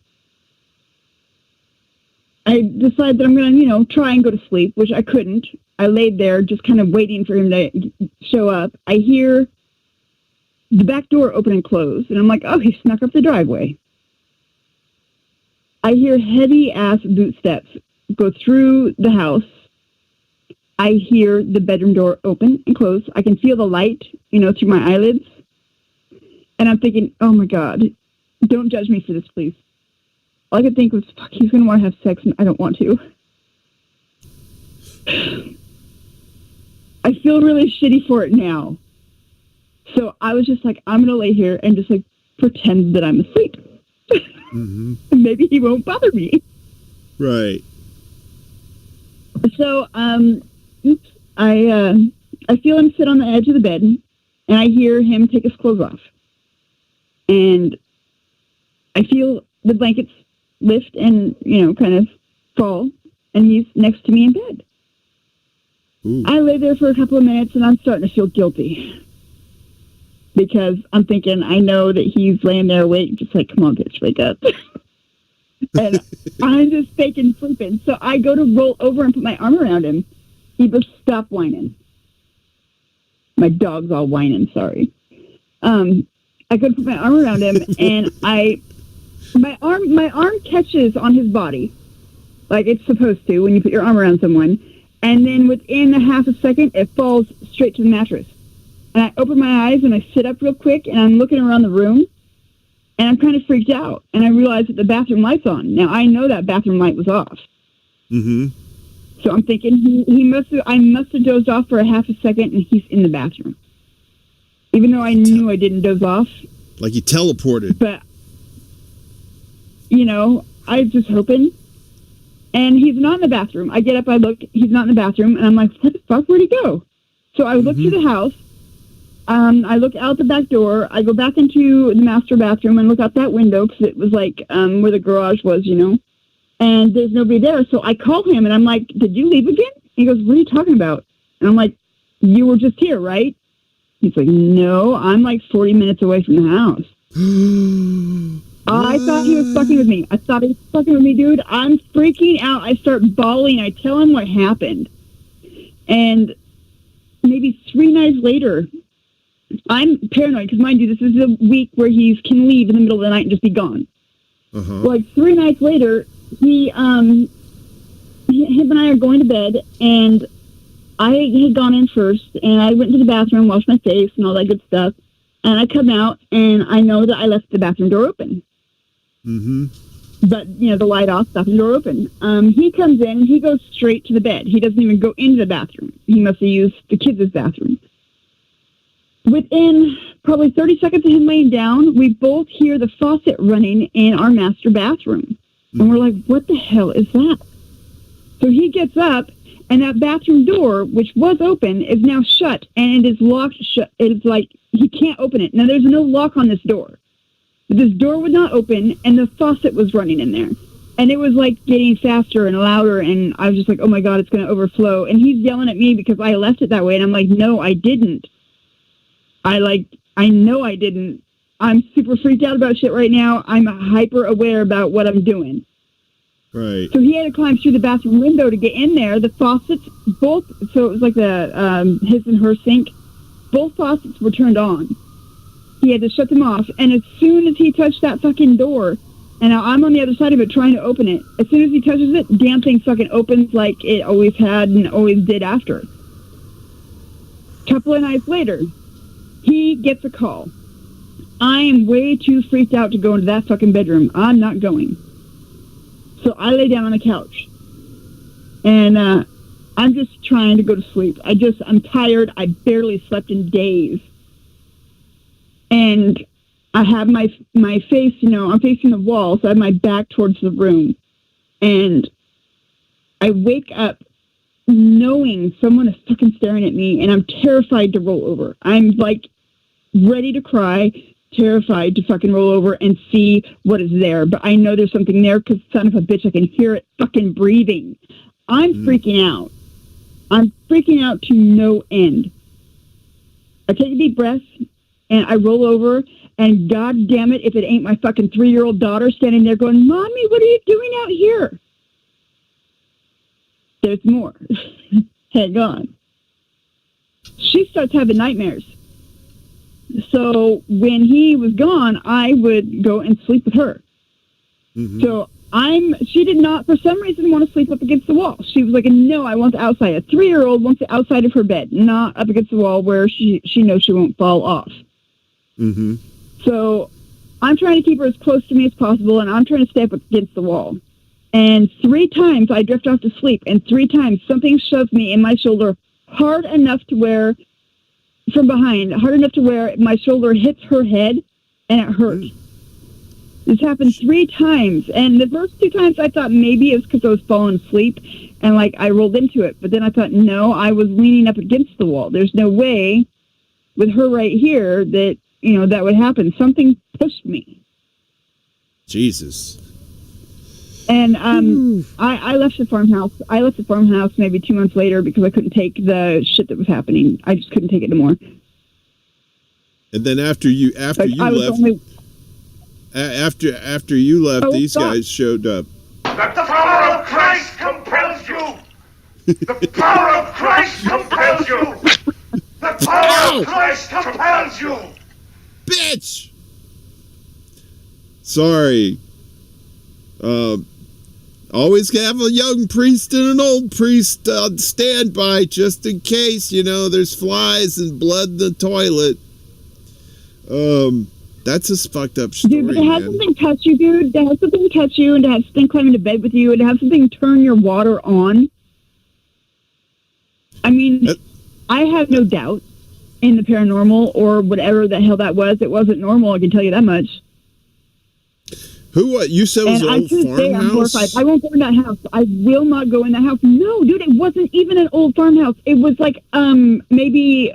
I decide that I'm going to, try and go to sleep, which I couldn't. I laid there just kind of waiting for him to show up. I hear the back door open and close, and I'm like, oh, he snuck up the driveway. I hear heavy-ass boot steps go through the house. I hear the bedroom door open and close. I can feel the light, through my eyelids. And I'm thinking, oh, my God, don't judge me for this, please. All I could think was, fuck, he's going to want to have sex, and I don't want to. I feel really shitty for it now. So I was just like, I'm going to lay here and just, pretend that I'm asleep. Mm-hmm. Maybe he won't bother me. Right. So, I feel him sit on the edge of the bed, and I hear him take his clothes off. And I feel the blankets lift and, kind of fall, and he's next to me in bed. Ooh. I lay there for a couple of minutes, and I'm starting to feel guilty. Because I'm thinking, I know that he's laying there awake, just like, come on, bitch, wake up. And I'm just faking sleeping. So I go to roll over and put my arm around him. He goes, stop whining. My dog's all whining, sorry. I go to put my arm around him, and my arm catches on his body, like it's supposed to when you put your arm around someone. And then within a half a second, it falls straight to the mattress. And I open my eyes, and I sit up real quick, and I'm looking around the room, and I'm kind of freaked out. And I realize that the bathroom light's on. Now, I know that bathroom light was off. Mm-hmm. So I'm thinking I must have dozed off for a half a second, and he's in the bathroom. Even though I knew I didn't doze off. Like you teleported. But, I was just hoping. And he's not in the bathroom. I get up, I look, he's not in the bathroom, and I'm like, what the fuck, where'd he go? So I look through the house. I look out the back door. I go back into the master bathroom and look out that window because it was like where the garage was, and there's nobody there. So I call him, and I'm like, did you leave again? He goes, what are you talking about? And I'm like, you were just here, right? He's like, no, I'm like 40 minutes away from the house. I thought he was fucking with me. I thought he was fucking with me, dude. I'm freaking out. I start bawling. I tell him what happened. And maybe 3 nights later, I'm paranoid because, mind you, this is a week where he can leave in the middle of the night and just be gone. Uh-huh. Like 3 nights later, him and I are going to bed, and I had gone in first, and I went to the bathroom, washed my face, and all that good stuff. And I come out, and I know that I left the bathroom door open. Mm-hmm. But, the light off, bathroom door open. He comes in, and he goes straight to the bed. He doesn't even go into the bathroom. He must have used the kids' bathroom. Within probably 30 seconds of him laying down, we both hear the faucet running in our master bathroom. And we're like, what the hell is that? So he gets up, and that bathroom door, which was open, is now shut, and it is locked shut. It's like he can't open it. Now, there's no lock on this door. This door would not open, and the faucet was running in there. And it was like getting faster and louder, and I was just like, oh my God, it's going to overflow. And he's yelling at me because I left it that way, and I'm like, no, I didn't. I know I didn't. I'm super freaked out about shit right now. I'm hyper aware about what I'm doing. Right. So he had to climb through the bathroom window to get in there. The faucets, both, so it was like the his and her sink, both faucets were turned on. He had to shut them off. And as soon as he touched that fucking door, and now I'm on the other side of it trying to open it, as soon as he touches it, damn thing fucking opens like it always had and always did after. Couple of nights later, he gets a call. I am way too freaked out to go into that fucking bedroom. I'm not going. So I lay down on the couch. And I'm just trying to go to sleep. I'm tired. I barely slept in days. And I have my face, I'm facing the wall, so I have my back towards the room. And I wake up knowing someone is fucking staring at me, and I'm terrified to roll over. I'm like ready to cry, terrified to fucking roll over and see what is there. But I know there's something there because, son of a bitch, I can hear it fucking breathing. I'm freaking out. I'm freaking out to no end. I take a deep breath, and I roll over, and God damn it, if it ain't my fucking 3-year-old daughter standing there going, Mommy, what are you doing out here? There's more. Hang on. She starts having nightmares. So when he was gone, I would go and sleep with her. Mm-hmm. So she did not, for some reason, want to sleep up against the wall. She was like, no, I want the outside. A 3-year-old wants the outside of her bed, not up against the wall where she knows she won't fall off. Mm-hmm. So I'm trying to keep her as close to me as possible, and I'm trying to stay up against the wall. And 3 times I drift off to sleep, and 3 times something shoves me in my shoulder hard enough to where, from behind, hard enough to where my shoulder hits her head, and it hurts. This happened 3 times, and the first 2 times I thought maybe it was because I was falling asleep, and I rolled into it. But then I thought, no, I was leaning up against the wall. There's no way with her right here that, that would happen. Something pushed me. Jesus. And I left the farmhouse. I left the farmhouse maybe 2 months later because I couldn't take the shit that was happening. I just couldn't take it anymore. And then after you left, after you left, these guys showed up. The power of Christ compels you. The power of Christ compels you. The power of Christ compels you. Bitch. Sorry. Always have a young priest and an old priest on standby just in case, there's flies and blood in the toilet. That's a fucked up story, dude, but to have something touch you, dude, to have something touch you, and to have something climb into bed with you, and to have something turn your water on. I mean, I have no doubt in the paranormal or whatever the hell that was. It wasn't normal, I can tell you that much. You said it was an old farmhouse? I won't go in that house. I will not go in that house. No, dude, it wasn't even an old farmhouse. It was maybe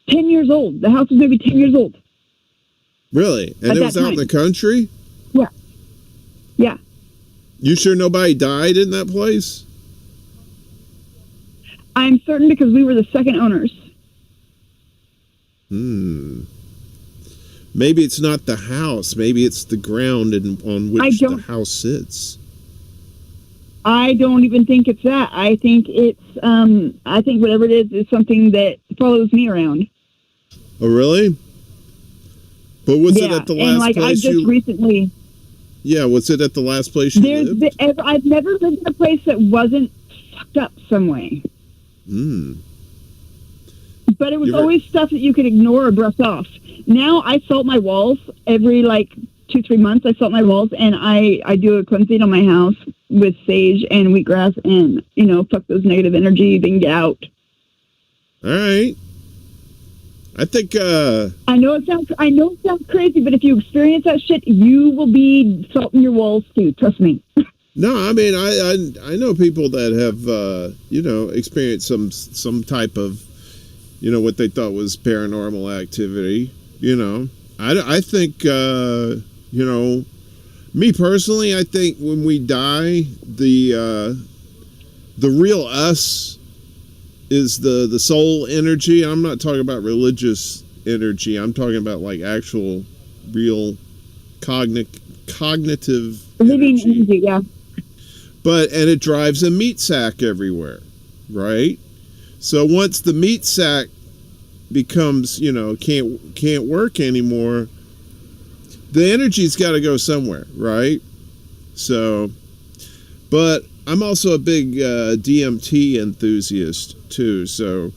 10 years old. The house was maybe 10 years old. Really? And it was out in the country? Yeah. Yeah. You sure nobody died in that place? I'm certain because we were the second owners. Maybe it's not the house. Maybe it's the ground on which the house sits. I don't even think it's that. I think it's, I think whatever it is something that follows me around. Oh, really? But was it at the last place recently... Yeah, was it at the last place you lived? I've never lived in a place that wasn't fucked up some way. Mm. But it was You ever- always stuff that you could ignore or brush off. Now I salt my walls every like 2-3 months. I salt my walls, and I do a cleansing on my house with sage and wheatgrass, and fuck those negative energy. They can get out. All right. I think I know it sounds crazy, but if you experience that shit, you will be salting your walls too. Trust me. no, I mean I know people that have experienced some type of what they thought was paranormal activity. I think me personally, I think when we die, the real us is the soul energy. I'm not talking about religious energy. I'm talking about like actual, real, cognitive Living energy, yeah. And it drives a meat sack everywhere, right? So once the meat sack becomes, can't work anymore, the energy's got to go somewhere, right? So, but I'm also a big DMT enthusiast too. So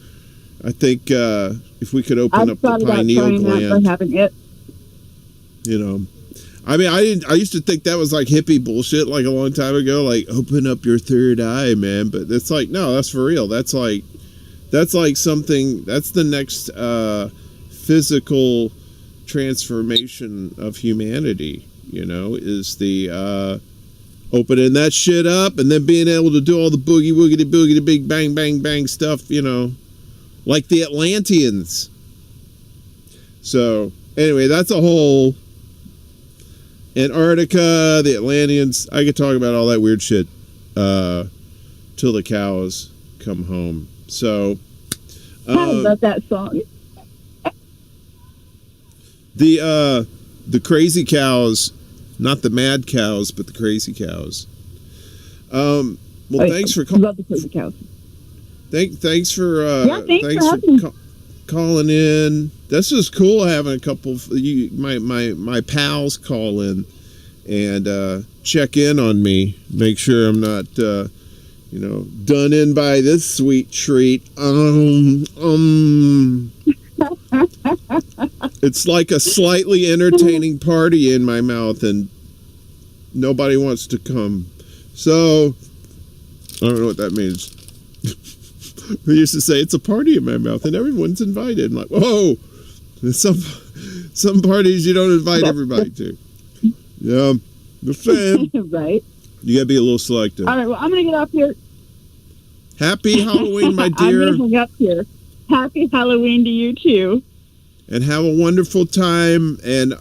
I think if we could open up the pineal gland, haven't yet. I mean, I used to think that was like hippie bullshit, like a long time ago, like open up your third eye, man. But it's like, no, that's for real. That's like something. That's the next physical transformation of humanity. Is the opening that shit up and then being able to do all the boogie woogity boogity big bang bang bang stuff. Like the Atlanteans. So anyway, that's a whole. Antarctica, the Atlanteans. I could talk about all that weird shit till the cows come home. So I love that song. The crazy cows, not the mad cows, but the crazy cows. Thanks for love the crazy cows. Thanks for thanks for having me. Calling in. This is cool having a couple my pals call in and check in on me, make sure I'm not done in by this sweet treat. It's like a slightly entertaining party in my mouth and nobody wants to come. So I don't know what that means. We used to say it's a party in my mouth and everyone's invited. I'm like, whoa, some parties you don't invite everybody to. Yeah, the same. Right. You gotta be a little selective. All right, well, I'm gonna get off here. Happy Halloween, my dear. I'm gonna hang up here. Happy Halloween to you too. And have a wonderful time. And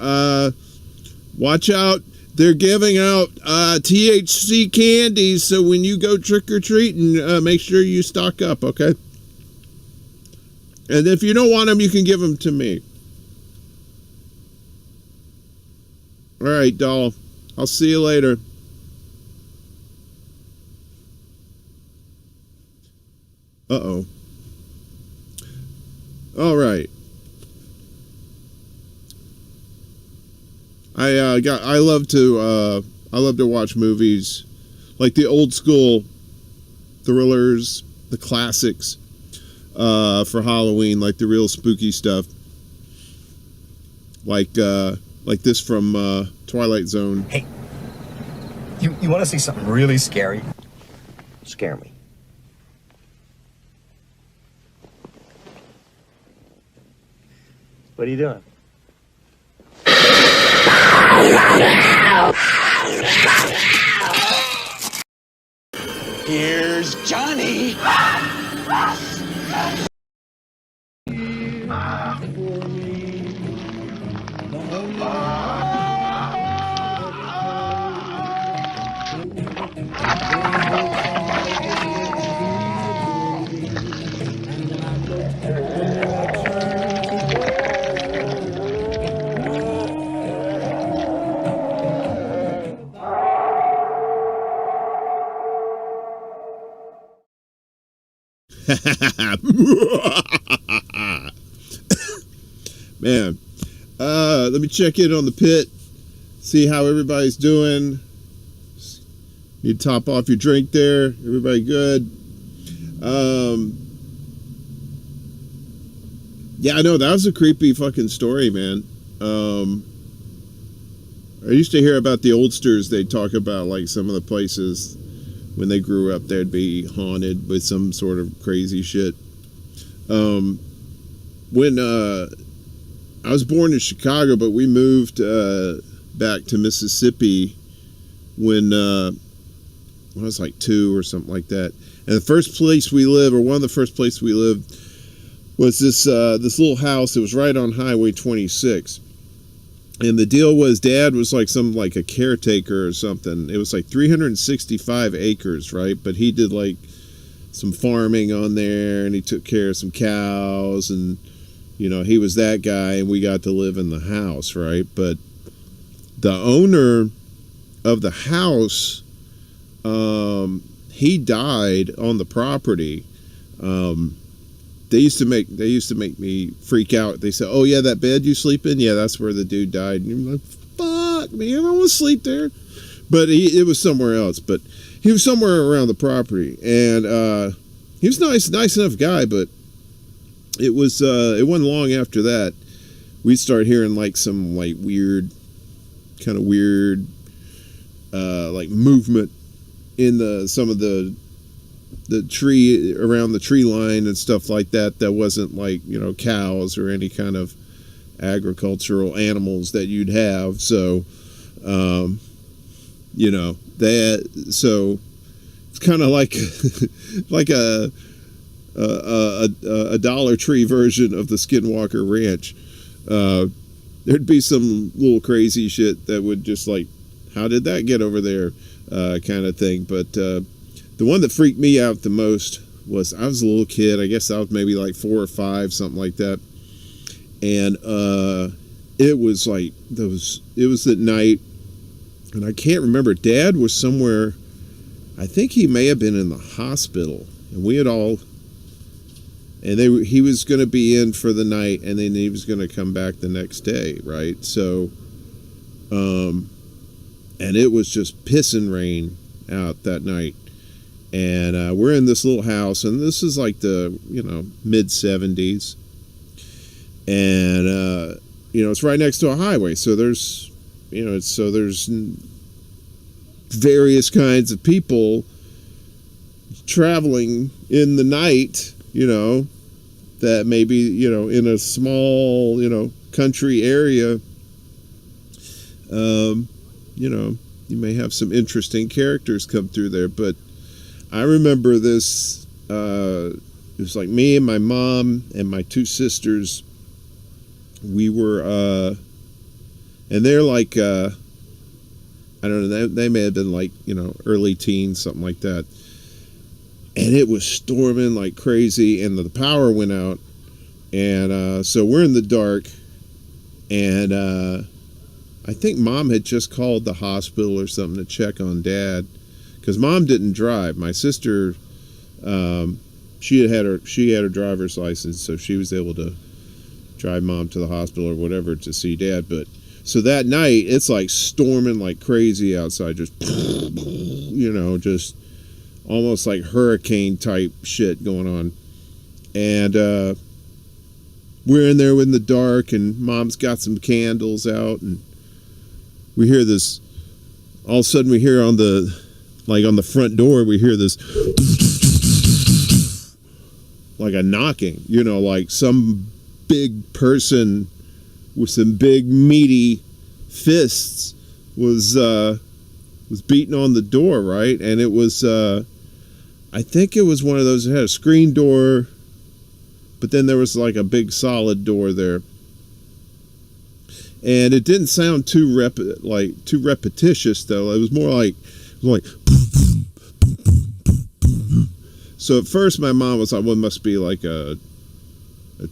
watch out. They're giving out THC candies, so when you go trick-or-treating, make sure you stock up, okay? And if you don't want them, you can give them to me. All right, doll. I'll see you later. Uh-oh. All right. I love to watch movies like the old school thrillers, the classics for Halloween, like the real spooky stuff, like this from Twilight Zone. Hey, you want to see something really scary? Scare me. What are you doing? Here's Johnny. Man, let me check in on the pit, see how everybody's doing. Need to top off your drink there. Everybody good? Yeah, I know, that was a creepy fucking story, man. I used to hear about the oldsters. They'd talk about like some of the places when they grew up, they'd be haunted with some sort of crazy shit. When I was born in Chicago, but we moved back to Mississippi when I was like 2 or something like that. And the first place we lived, or one of the first places we lived, was this little house. It was right on Highway 26. And the deal was, Dad was like a caretaker or something. It was like 365 acres, right? But he did like some farming on there, and he took care of some cows, and you know, he was that guy, and we got to live in the house, right? But the owner of the house, he died on the property. They used to make me freak out. They said, "Oh yeah, that bed you sleep in, yeah, that's where the dude died." And you're like, "Fuck, man, I don't want to sleep there." But it was somewhere else. But he was somewhere around the property, and he was nice enough guy. But it wasn't long after that we started hearing like some like weird like movement in some of the tree, around the tree line and stuff like that. That wasn't like, you know, cows or any kind of agricultural animals that you'd have. So you know, so it's kind of like like a Dollar Tree version of the Skinwalker Ranch. There'd be some little crazy shit that would just like, how did that get over there, kind of thing. But the one that freaked me out the most was, I was a little kid. I guess I was maybe like 4 or 5, something like that. And it was like it was at night, and I can't remember. Dad was somewhere. I think he may have been in the hospital, and we had all. And he was going to be in for the night, and then he was going to come back the next day, right? So, and it was just pissing rain out that night. And we're in this little house, and this is like the, you know, mid-70s. And, you know, it's right next to a highway. So there's, you know, there's various kinds of people traveling in the night, you know, that maybe, you know, in a small, you know, country area, you know, you may have some interesting characters come through there. But I remember this, it was like me and my mom and my 2 sisters. We were, and they're like, I don't know, they may have been like, you know, early teens, something like that. And it was storming like crazy, and the power went out. And so we're in the dark, and I think Mom had just called the hospital or something to check on Dad, because Mom didn't drive. My sister, she had her driver's license, so she was able to drive Mom to the hospital or whatever to see Dad. But so that night, it's like storming like crazy outside, just, you know, just almost like hurricane type shit going on. And we're in there in the dark, and Mom's got some candles out, and we hear this, all of a sudden we hear on the front door, we hear this like a knocking, you know, like some big person with some big meaty fists was beating on the door, right? And it was I think it was one of those that had a screen door, but then there was like a big solid door there. And it didn't sound too repetitious though. It was more like so at first my mom was like, well, it must be like a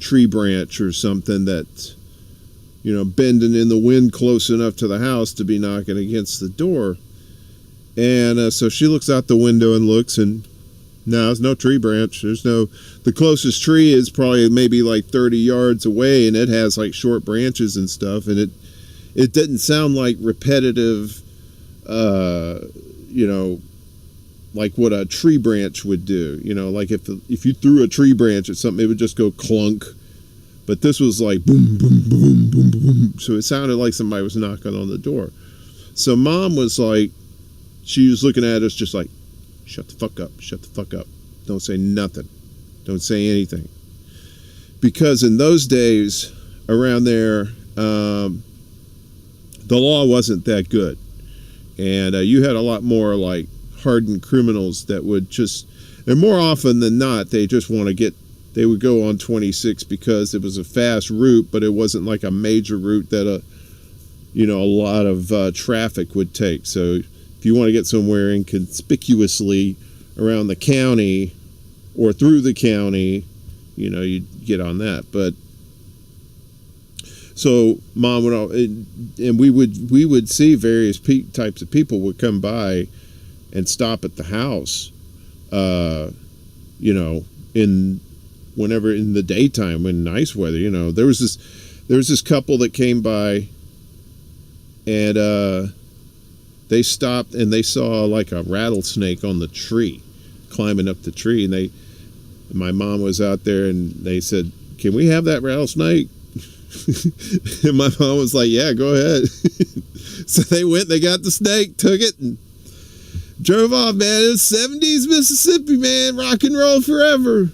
tree branch or something that's, you know, bending in the wind close enough to the house to be knocking against the door. And so she looks out the window and looks, and no, there's no tree branch. The closest tree is probably maybe like 30 yards away, and it has like short branches and stuff, and it didn't sound like repetitive, you know, like what a tree branch would do. You know, like if you threw a tree branch at something, it would just go clunk, But this was like boom, boom, boom, boom, boom. So it sounded like somebody was knocking on the door. So Mom was like, she was looking at us just like, shut the fuck up, shut the fuck up. Don't say nothing. Don't say anything. Because in those days, around there, the law wasn't that good. And you had a lot more like hardened criminals that would just, and more often than not, they just want to get, they would go on 26 because it was a fast route, but it wasn't like a major route that a lot of traffic would take. So if you want to get somewhere inconspicuously around the county or through the county, you'd get on that. But so Mom would, and we would see various types of people would come by and stop at the house, whenever in the daytime when nice weather. There was this couple that came by, and they stopped and they saw like a rattlesnake on the tree, climbing up the tree, and my mom was out there and they said, "Can we have that rattlesnake?" And my mom was like, "Yeah, go ahead." So they went, they got the snake, took it, and drove off, man. It was 70s Mississippi, man. Rock and roll forever.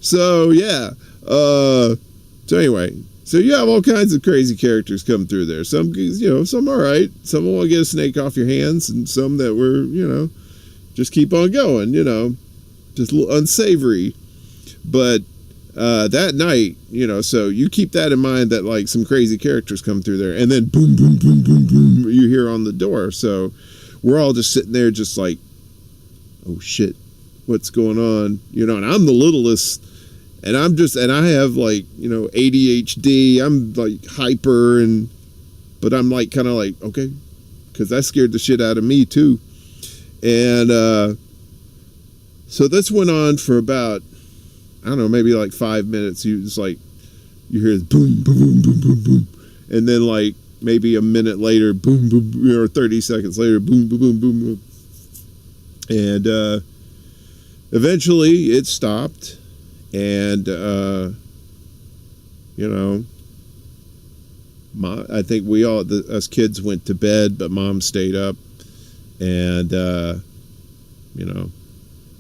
So, yeah. So anyway, so you have all kinds of crazy characters come through there. Some, some all right. Some will want to get a snake off your hands, and some that were, just keep on going, just a little unsavory. But that night, so you keep that in mind that like some crazy characters come through there, and then boom, boom, boom, boom, boom, you hear on the door. So we're all just sitting there just like, oh shit, what's going on? And I'm the littlest, and I have like, ADHD. I'm like hyper, but I'm like kind of like, okay, because that scared the shit out of me too. And so this went on for about, I don't know, maybe like 5 minutes. You hear boom, boom, boom, boom, boom, boom. And then like maybe a minute later, boom, boom, or 30 seconds later, boom, boom, boom, boom, boom. And eventually it stopped. And, I think we all, us kids went to bed, but Mom stayed up. And,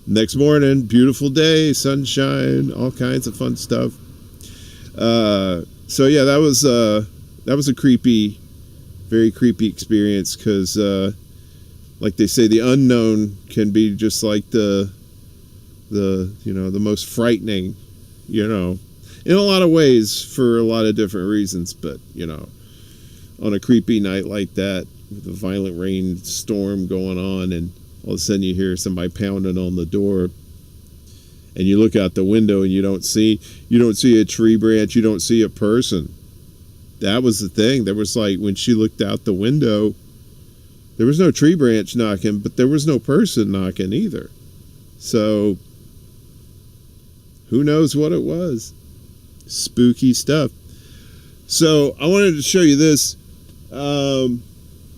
next morning, beautiful day, sunshine, all kinds of fun stuff. So yeah, that was a creepy, very creepy experience, because like they say, the unknown can be just like the most frightening, in a lot of ways for a lot of different reasons. But on a creepy night like that with a violent rainstorm going on, and all of a sudden you hear somebody pounding on the door, and you look out the window and you don't see a tree branch, you don't see a person. That was the thing. There was like, when she looked out the window, there was no tree branch knocking, but there was no person knocking either. So who knows what it was? Spooky stuff. So I wanted to show you this.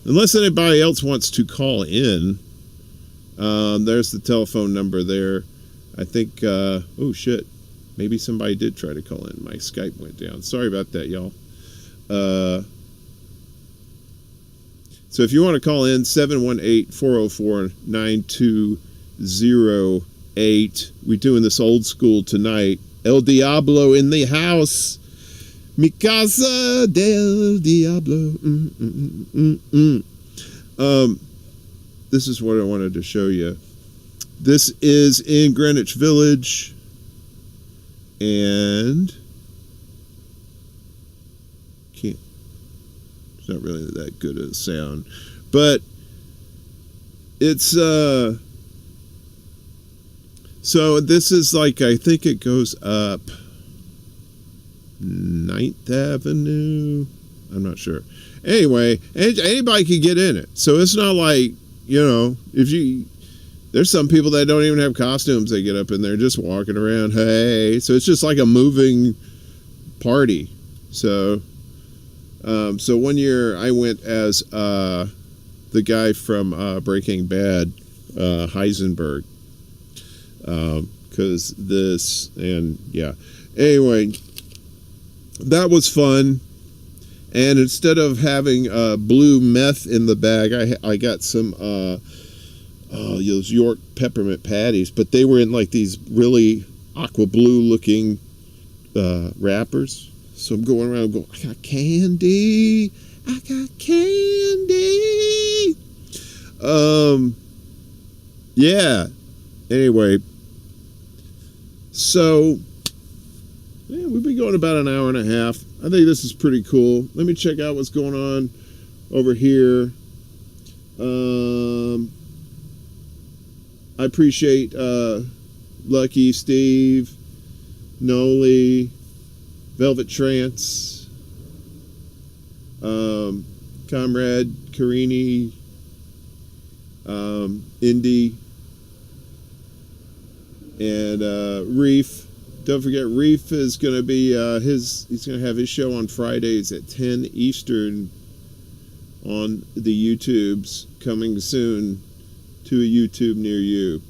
Unless anybody else wants to call in, there's the telephone number there. I think, oh shit, maybe somebody did try to call in. My Skype went down. Sorry about that, y'all. So if you want to call in, 718-404-9208. We're doing this old school tonight. El Diablo in the house. Mi casa del Diablo. This is what I wanted to show you. This is in Greenwich Village, and it's not really that good of a sound, but it's so this is like, I think it goes up 9th Avenue. I'm not sure. Anyway, anybody can get in it. So it's not like, there's some people that don't even have costumes. They get up in there just walking around. Hey, so it's just like a moving party. So, so one year I went as the guy from Breaking Bad, Heisenberg, because this, and yeah. Anyway, that was fun. And instead of having blue meth in the bag, I got some those York peppermint patties, but they were in like these really aqua blue looking wrappers. So I'm going around going, I got candy. I got candy. Yeah. Anyway, so yeah, we've been going about an hour and a half. I think this is pretty cool. Let me check out what's going on over here. I appreciate Lucky, Steve, Noli, Velvet Trance, Comrade, Carini, Indy, and Reef. Don't forget, Reef is going to be he's going to have his show on Fridays at 10 Eastern on the YouTubes, coming soon to a YouTube near you.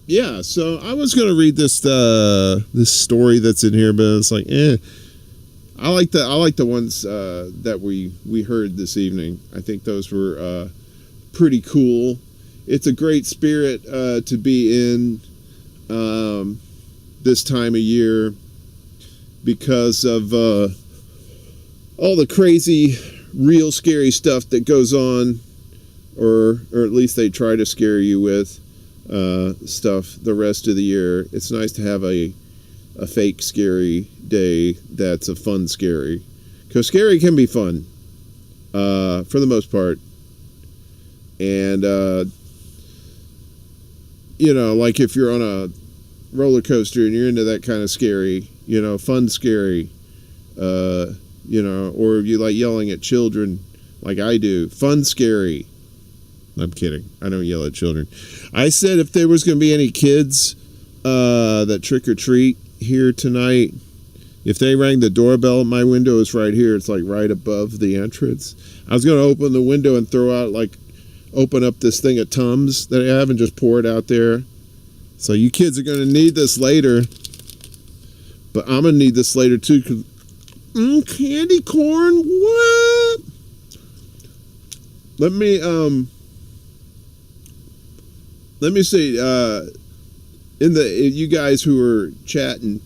Yeah, so I was going to read this this story that's in here, but it's like, I like the ones that we heard this evening. I think those were pretty cool. It's a great spirit to be in this time of year because of all the crazy, real scary stuff that goes on, or at least they try to scare you with stuff the rest of the year. It's nice to have a fake scary day that's a fun scary, because scary can be fun for the most part. And you know, like if you're on a roller coaster and you're into that kind of scary, you know, fun scary, you know, or if you like yelling at children like I do, fun scary. I'm kidding. I don't yell at children. I said if there was going to be any kids that trick or treat here tonight, if they rang the doorbell, my window is right here. It's like right above the entrance. I was going to open the window and open up this thing of Tums that I have and just pour it out there. So you kids are going to need this later. But I'm going to need this later too. Candy corn, what? Let me say, you guys who are chatting,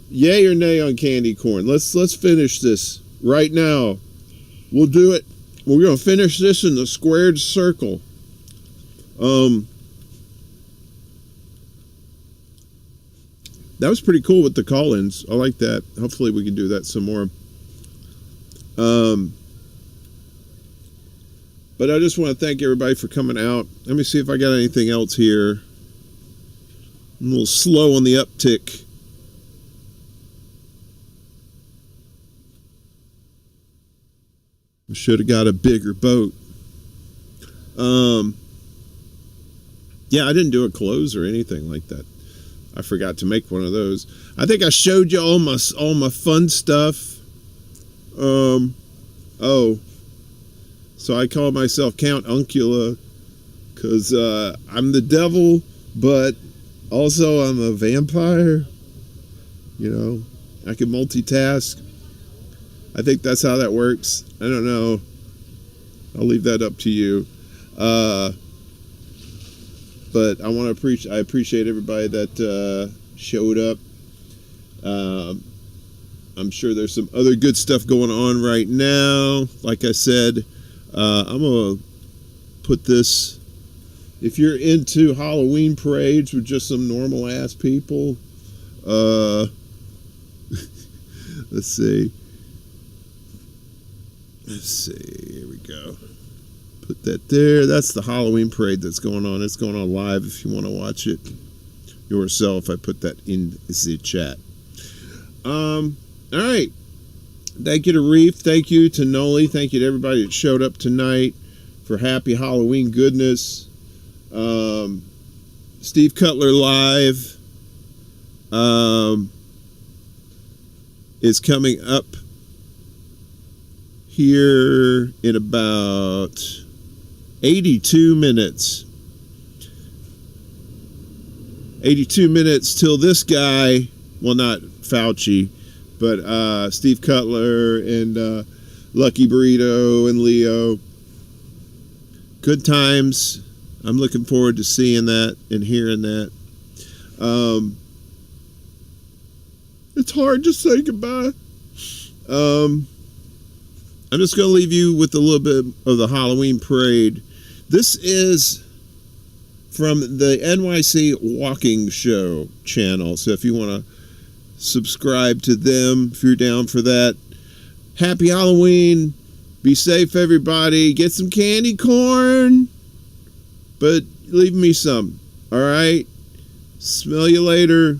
yay or nay on candy corn? Let's finish this right now. We'll do it. We're gonna finish this in the squared circle. That was pretty cool with the call-ins. I like that. Hopefully we can do that some more. But I just want to thank everybody for coming out. Let me see if I got anything else here. I'm a little slow on the uptick. I should have got a bigger boat. Yeah, I didn't do a close or anything like that. I forgot to make one of those. I think I showed you all my fun stuff. So I call myself Count Uncula because I'm the devil, but also I'm a vampire. You know, I can multitask. I think that's how that works. I don't know. I'll leave that up to you. But I appreciate everybody that showed up. I'm sure there's some other good stuff going on right now. Like I said, I'm going to put this, if you're into Halloween parades with just some normal ass people, let's see. Here we go. Put that there. That's the Halloween parade that's going on. It's going on live if you want to watch it yourself. I put that in the chat. All right. Thank you to Reef. Thank you to Noli. Thank you to everybody that showed up tonight for happy Halloween goodness. Steve Cutler Live is coming up here in about 82 minutes. 82 minutes till this guy, well, not Fauci, but Steve Cutler and Lucky Burrito and Leo. Good times. I'm looking forward to seeing that and hearing that. It's hard to say goodbye. I'm just going to leave you with a little bit of the Halloween parade. This is from the NYC Walking Show channel. So if you want to subscribe to them, if you're down for that, happy Halloween. Be safe, everybody. Get some candy corn, but leave me some. All right. Smell you later.